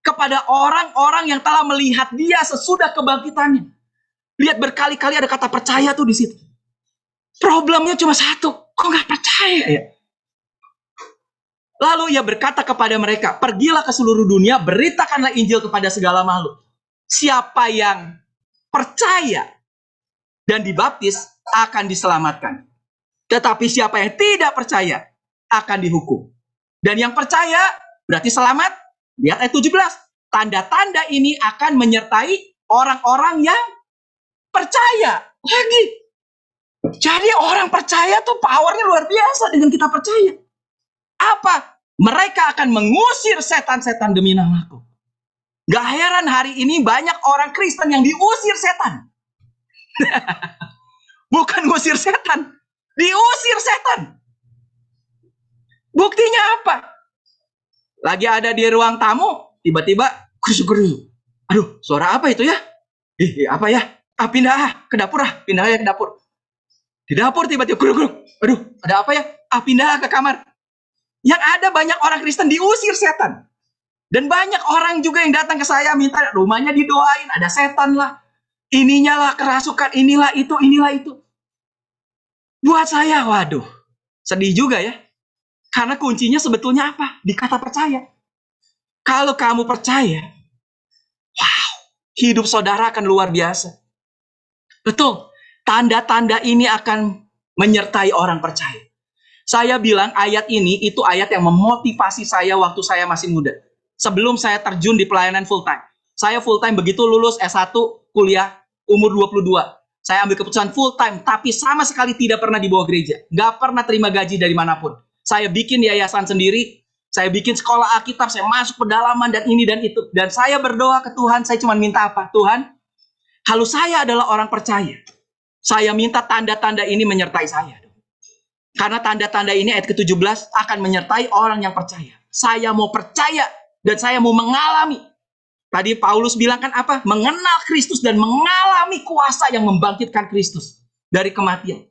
Speaker 1: kepada orang-orang yang telah melihat dia sesudah kebangkitannya. Lihat berkali-kali ada kata percaya tuh di situ. Problemnya cuma satu, kok nggak percaya ya? Lalu ia berkata kepada mereka, pergilah ke seluruh dunia, beritakanlah Injil kepada segala makhluk. Siapa yang percaya dan dibaptis akan diselamatkan. Tetapi siapa yang tidak percaya akan dihukum. Dan yang percaya berarti selamat. Lihat ayat 17. Tanda-tanda ini akan menyertai orang-orang yang percaya. Lagi. Jadi orang percaya tuh powernya luar biasa dengan kita percaya. Apa? Mereka akan mengusir setan-setan demi namaku. Gak heran hari ini banyak orang Kristen yang diusir setan. Bukan ngusir setan. Diusir setan. Buktinya apa? Lagi ada di ruang tamu, tiba-tiba gerus-gerus. Aduh, suara apa itu ya? Apa ya? Pindah ke dapur pindah ke dapur. Di dapur tiba-tiba gerus-gerus. Aduh, ada apa ya? Pindah ke kamar. Yang ada banyak orang Kristen diusir setan. Dan banyak orang juga yang datang ke saya minta rumahnya didoain, ada setan lah. Ininya lah kerasukan, inilah itu. Buat saya, waduh, sedih juga ya. Karena kuncinya sebetulnya apa? Di kata percaya. Kalau kamu percaya, wow, hidup saudara akan luar biasa. Betul, tanda-tanda ini akan menyertai orang percaya. Saya bilang ayat ini itu ayat yang memotivasi saya waktu saya masih muda. Sebelum saya terjun di pelayanan full time. Saya full time begitu lulus S1 kuliah umur 22. Saya ambil keputusan full time, tapi sama sekali tidak pernah dibawa gereja. Gak pernah terima gaji dari manapun. Saya bikin yayasan sendiri, saya bikin sekolah Alkitab, saya masuk pedalaman dan ini dan itu. Dan saya berdoa ke Tuhan, saya cuma minta apa? Tuhan, kalau saya adalah orang percaya, saya minta tanda-tanda ini menyertai saya. Karena tanda-tanda ini ayat ke-17 akan menyertai orang yang percaya. Saya mau percaya dan saya mau mengalami. Tadi Paulus bilang kan apa? Mengenal Kristus dan mengalami kuasa yang membangkitkan Kristus dari kematian.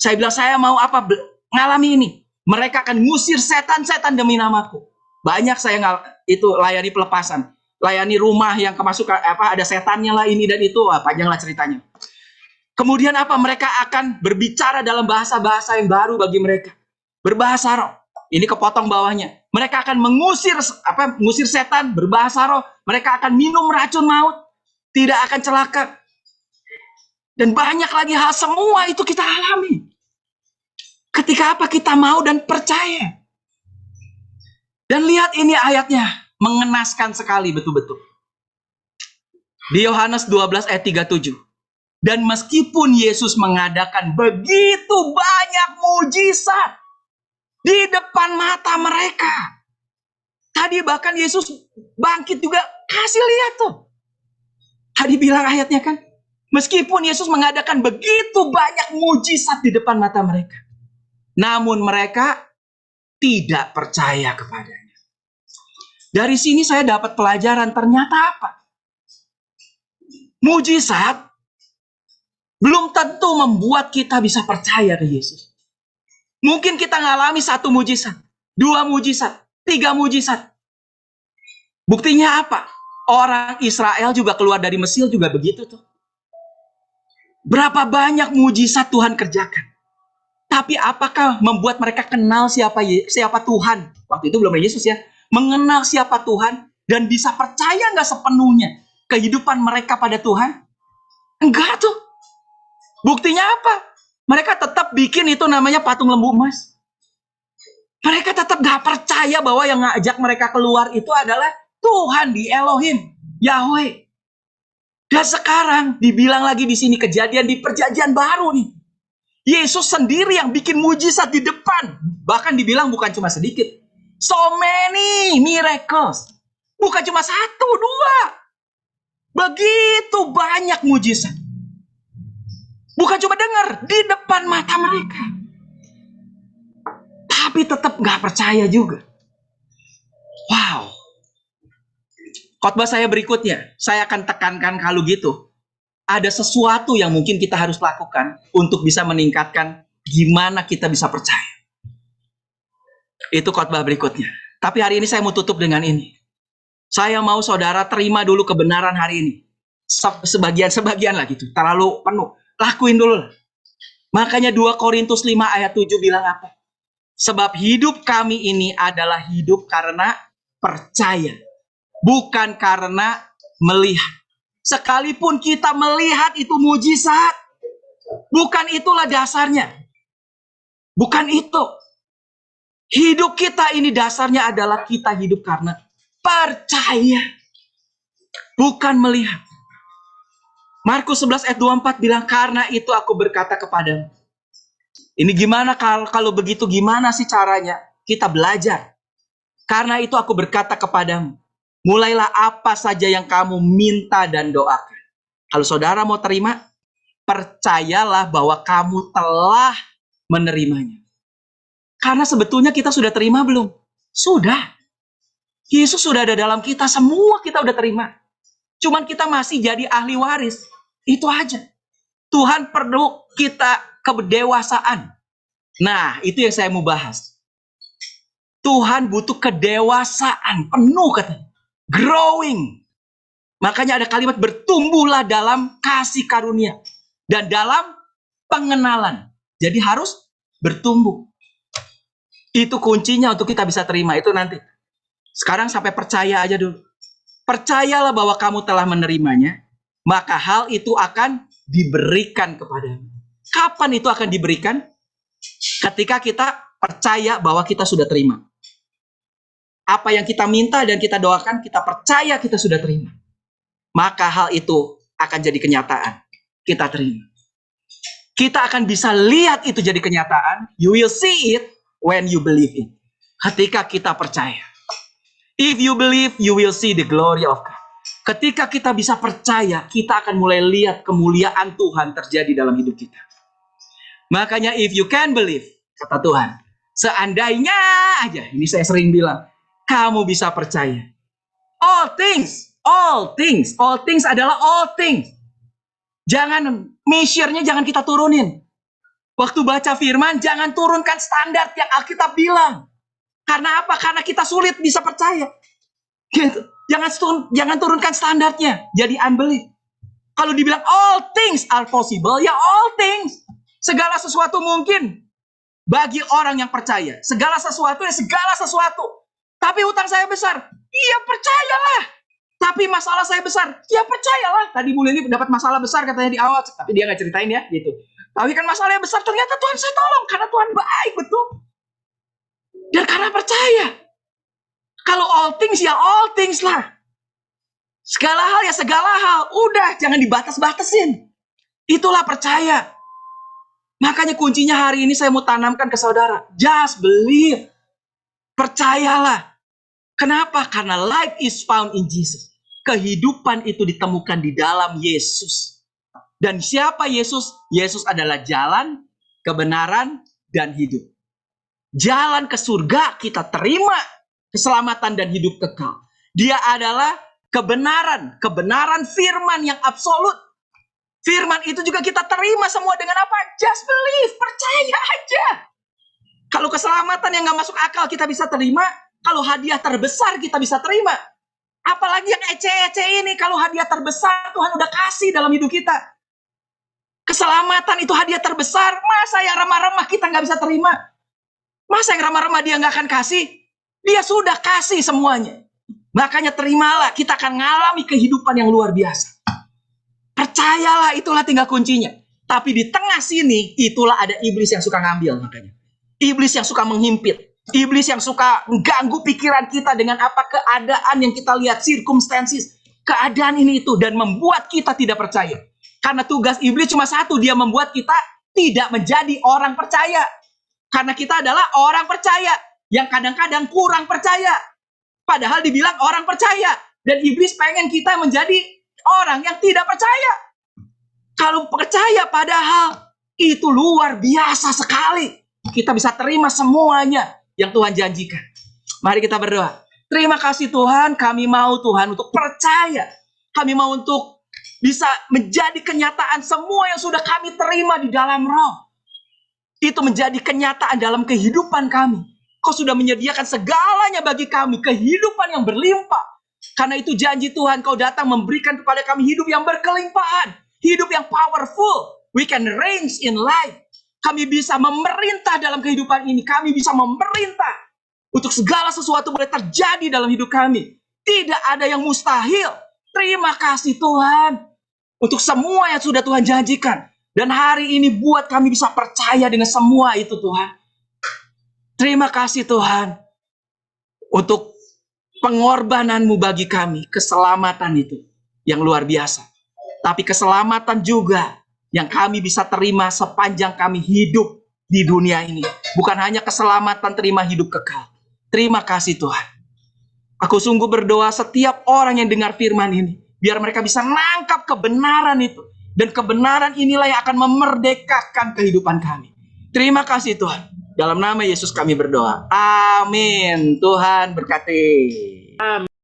Speaker 1: Saya bilang saya mau apa? Mengalami ini. Mereka akan ngusir setan-setan demi namaku. Banyak saya itu layani pelepasan. Layani rumah yang kemasukan ada setannya lah ini dan itu. Panjang lah ceritanya. Kemudian apa? Mereka akan berbicara dalam bahasa-bahasa yang baru bagi mereka. Berbahasa roh. Ini kepotong bawahnya. Mereka akan mengusir setan, berbahasa roh. Mereka akan minum racun maut. Tidak akan celaka. Dan banyak lagi hal, semua itu kita alami. Ketika apa? Kita mau dan percaya. Dan lihat ini ayatnya. Mengenaskan sekali betul-betul. Di Yohanes 12 ayat 37. Dan meskipun Yesus mengadakan begitu banyak mujizat di depan mata mereka. Tadi bahkan Yesus bangkit juga kasih lihat tuh. Tadi bilang ayatnya kan. Meskipun Yesus mengadakan begitu banyak mujizat di depan mata mereka. Namun mereka tidak percaya kepadanya. Dari sini saya dapat pelajaran ternyata apa? Mujizat belum tentu membuat kita bisa percaya ke Yesus. Mungkin kita ngalami 1 mujizat, 2 mujizat, 3 mujizat. Buktinya apa? Orang Israel juga keluar dari Mesir juga begitu tuh. Berapa banyak mujizat Tuhan kerjakan. Tapi apakah membuat mereka kenal siapa Tuhan? Waktu itu belum ada Yesus ya. Mengenal siapa Tuhan dan bisa percaya nggak sepenuhnya kehidupan mereka pada Tuhan? Enggak tuh. Buktinya apa? Mereka tetap bikin itu namanya patung lembu emas. Mereka tetap gak percaya bahwa yang ngajak mereka keluar itu adalah Tuhan, di Elohim, Yahweh. Dan sekarang dibilang lagi di sini kejadian di perjanjian baru nih. Yesus sendiri yang bikin mujizat di depan. Bahkan dibilang bukan cuma sedikit. So many miracles. Bukan cuma 1, 2. Begitu banyak mujizat. Bukan cuma dengar di depan mata mereka. Tapi tetap gak percaya juga. Wow. Khotbah saya berikutnya, saya akan tekankan kalau gitu. Ada sesuatu yang mungkin kita harus lakukan untuk bisa meningkatkan gimana kita bisa percaya. Itu khotbah berikutnya. Tapi hari ini saya mau tutup dengan ini. Saya mau saudara terima dulu kebenaran hari ini. Sebagian lah gitu. Terlalu penuh. Lakuin dulu. Makanya 2 Korintus 5 ayat 7 bilang apa? Sebab hidup kami ini adalah hidup karena percaya. Bukan karena melihat. Sekalipun kita melihat itu mujizat. Bukan itulah dasarnya. Bukan itu. Hidup kita ini dasarnya adalah kita hidup karena percaya. Bukan melihat. Markus 11 ayat 24 bilang, karena itu aku berkata kepadamu. Ini gimana kalau begitu gimana sih caranya? Kita belajar. Karena itu aku berkata kepadamu. Mulailah apa saja yang kamu minta dan doakan. Kalau saudara mau terima, percayalah bahwa kamu telah menerimanya. Karena sebetulnya kita sudah terima belum? Sudah. Yesus sudah ada dalam kita, semua kita udah terima. Cuman kita masih jadi ahli waris. Itu aja. Tuhan perlu kita kedewasaan. Nah, itu yang saya mau bahas. Tuhan butuh kedewasaan penuh katanya. Growing. Makanya ada kalimat bertumbuhlah dalam kasih karunia. Dan dalam pengenalan. Jadi harus bertumbuh. Itu kuncinya untuk kita bisa terima. Itu nanti. Sekarang sampai percaya aja dulu. Percayalah bahwa kamu telah menerimanya. Maka hal itu akan diberikan kepadamu. Kapan itu akan diberikan? Ketika kita percaya bahwa kita sudah terima. Apa yang kita minta dan kita doakan, kita percaya kita sudah terima. Maka hal itu akan jadi kenyataan. Kita terima. Kita akan bisa lihat itu jadi kenyataan. You will see it when you believe it. Ketika kita percaya. If you believe, you will see the glory of God. Ketika kita bisa percaya, kita akan mulai lihat kemuliaan Tuhan terjadi dalam hidup kita. Makanya if you can believe, kata Tuhan, seandainya aja, ini saya sering bilang, kamu bisa percaya. All things adalah all things. Jangan, measure-nya jangan kita turunin. Waktu baca firman, jangan turunkan standar yang Alkitab bilang. Karena apa? Karena kita sulit bisa percaya. Gitu. Jangan turunkan standarnya. Jadi unbelief. Kalau dibilang all things are possible, ya all things. Segala sesuatu mungkin bagi orang yang percaya. Segala sesuatu ya segala sesuatu. Tapi utang saya besar. Iya percayalah. Tapi masalah saya besar. Ya percayalah. Tadi Bu Lili dapat masalah besar katanya di awal. Tapi dia nggak ceritain ya gitu. Tapi kan masalahnya besar. Ternyata Tuhan saya tolong. Karena Tuhan baik betul. Dan karena percaya. Kalau all things ya all things lah. Segala hal ya segala hal. Udah, jangan dibatas-batasin. Itulah percaya. Makanya kuncinya hari ini saya mau tanamkan ke saudara. Just believe. Percayalah. Kenapa? Karena life is found in Jesus. Kehidupan itu ditemukan di dalam Yesus. Dan siapa Yesus? Yesus adalah jalan, kebenaran, dan hidup. Jalan ke surga kita terima keselamatan dan hidup kekal. Dia adalah kebenaran, kebenaran firman yang absolut. Firman itu juga kita terima semua dengan apa? Just believe, percaya aja. Kalau keselamatan yang gak masuk akal kita bisa terima, kalau hadiah terbesar kita bisa terima. Apalagi yang ece-ece ini, kalau hadiah terbesar Tuhan udah kasih dalam hidup kita. Keselamatan itu hadiah terbesar, masa yang remah-remah kita gak bisa terima? Masa yang remah-remah dia gak akan kasih? Dia sudah kasih semuanya. Makanya terimalah, kita akan mengalami kehidupan yang luar biasa. Percayalah, itulah tinggal kuncinya. Tapi di tengah sini, itulah ada iblis yang suka ngambil makanya. Iblis yang suka menghimpit. Iblis yang suka mengganggu pikiran kita dengan apa keadaan yang kita lihat, circumstances, keadaan ini itu, dan membuat kita tidak percaya. Karena tugas iblis cuma satu, dia membuat kita tidak menjadi orang percaya. Karena kita adalah orang percaya, yang kadang-kadang kurang percaya. Padahal dibilang orang percaya. Dan iblis pengen kita menjadi orang yang tidak percaya. Kalau percaya padahal itu luar biasa sekali. Kita bisa terima semuanya yang Tuhan janjikan. Mari kita berdoa. Terima kasih Tuhan, kami mau Tuhan untuk percaya. Kami mau untuk bisa menjadi kenyataan semua yang sudah kami terima di dalam roh. Itu menjadi kenyataan dalam kehidupan kami. Kau sudah menyediakan segalanya bagi kami, kehidupan yang berlimpah. Karena itu janji Tuhan, Kau datang memberikan kepada kami hidup yang berkelimpahan, hidup yang powerful. We can reign in life. Kami bisa memerintah dalam kehidupan ini. Kami bisa memerintah untuk segala sesuatu boleh terjadi dalam hidup kami. Tidak ada yang mustahil. Terima kasih Tuhan untuk semua yang sudah Tuhan janjikan. Dan hari ini buat kami bisa percaya dengan semua itu Tuhan. Terima kasih Tuhan untuk pengorbanan-Mu bagi kami. Keselamatan itu yang luar biasa. Tapi keselamatan juga yang kami bisa terima sepanjang kami hidup di dunia ini. Bukan hanya keselamatan terima hidup kekal. Terima kasih Tuhan. Aku sungguh berdoa setiap orang yang dengar firman ini. Biar mereka bisa nangkap kebenaran itu. Dan kebenaran inilah yang akan memerdekakan kehidupan kami. Terima kasih Tuhan. Dalam nama Yesus kami berdoa. Amin. Tuhan berkati. Amin.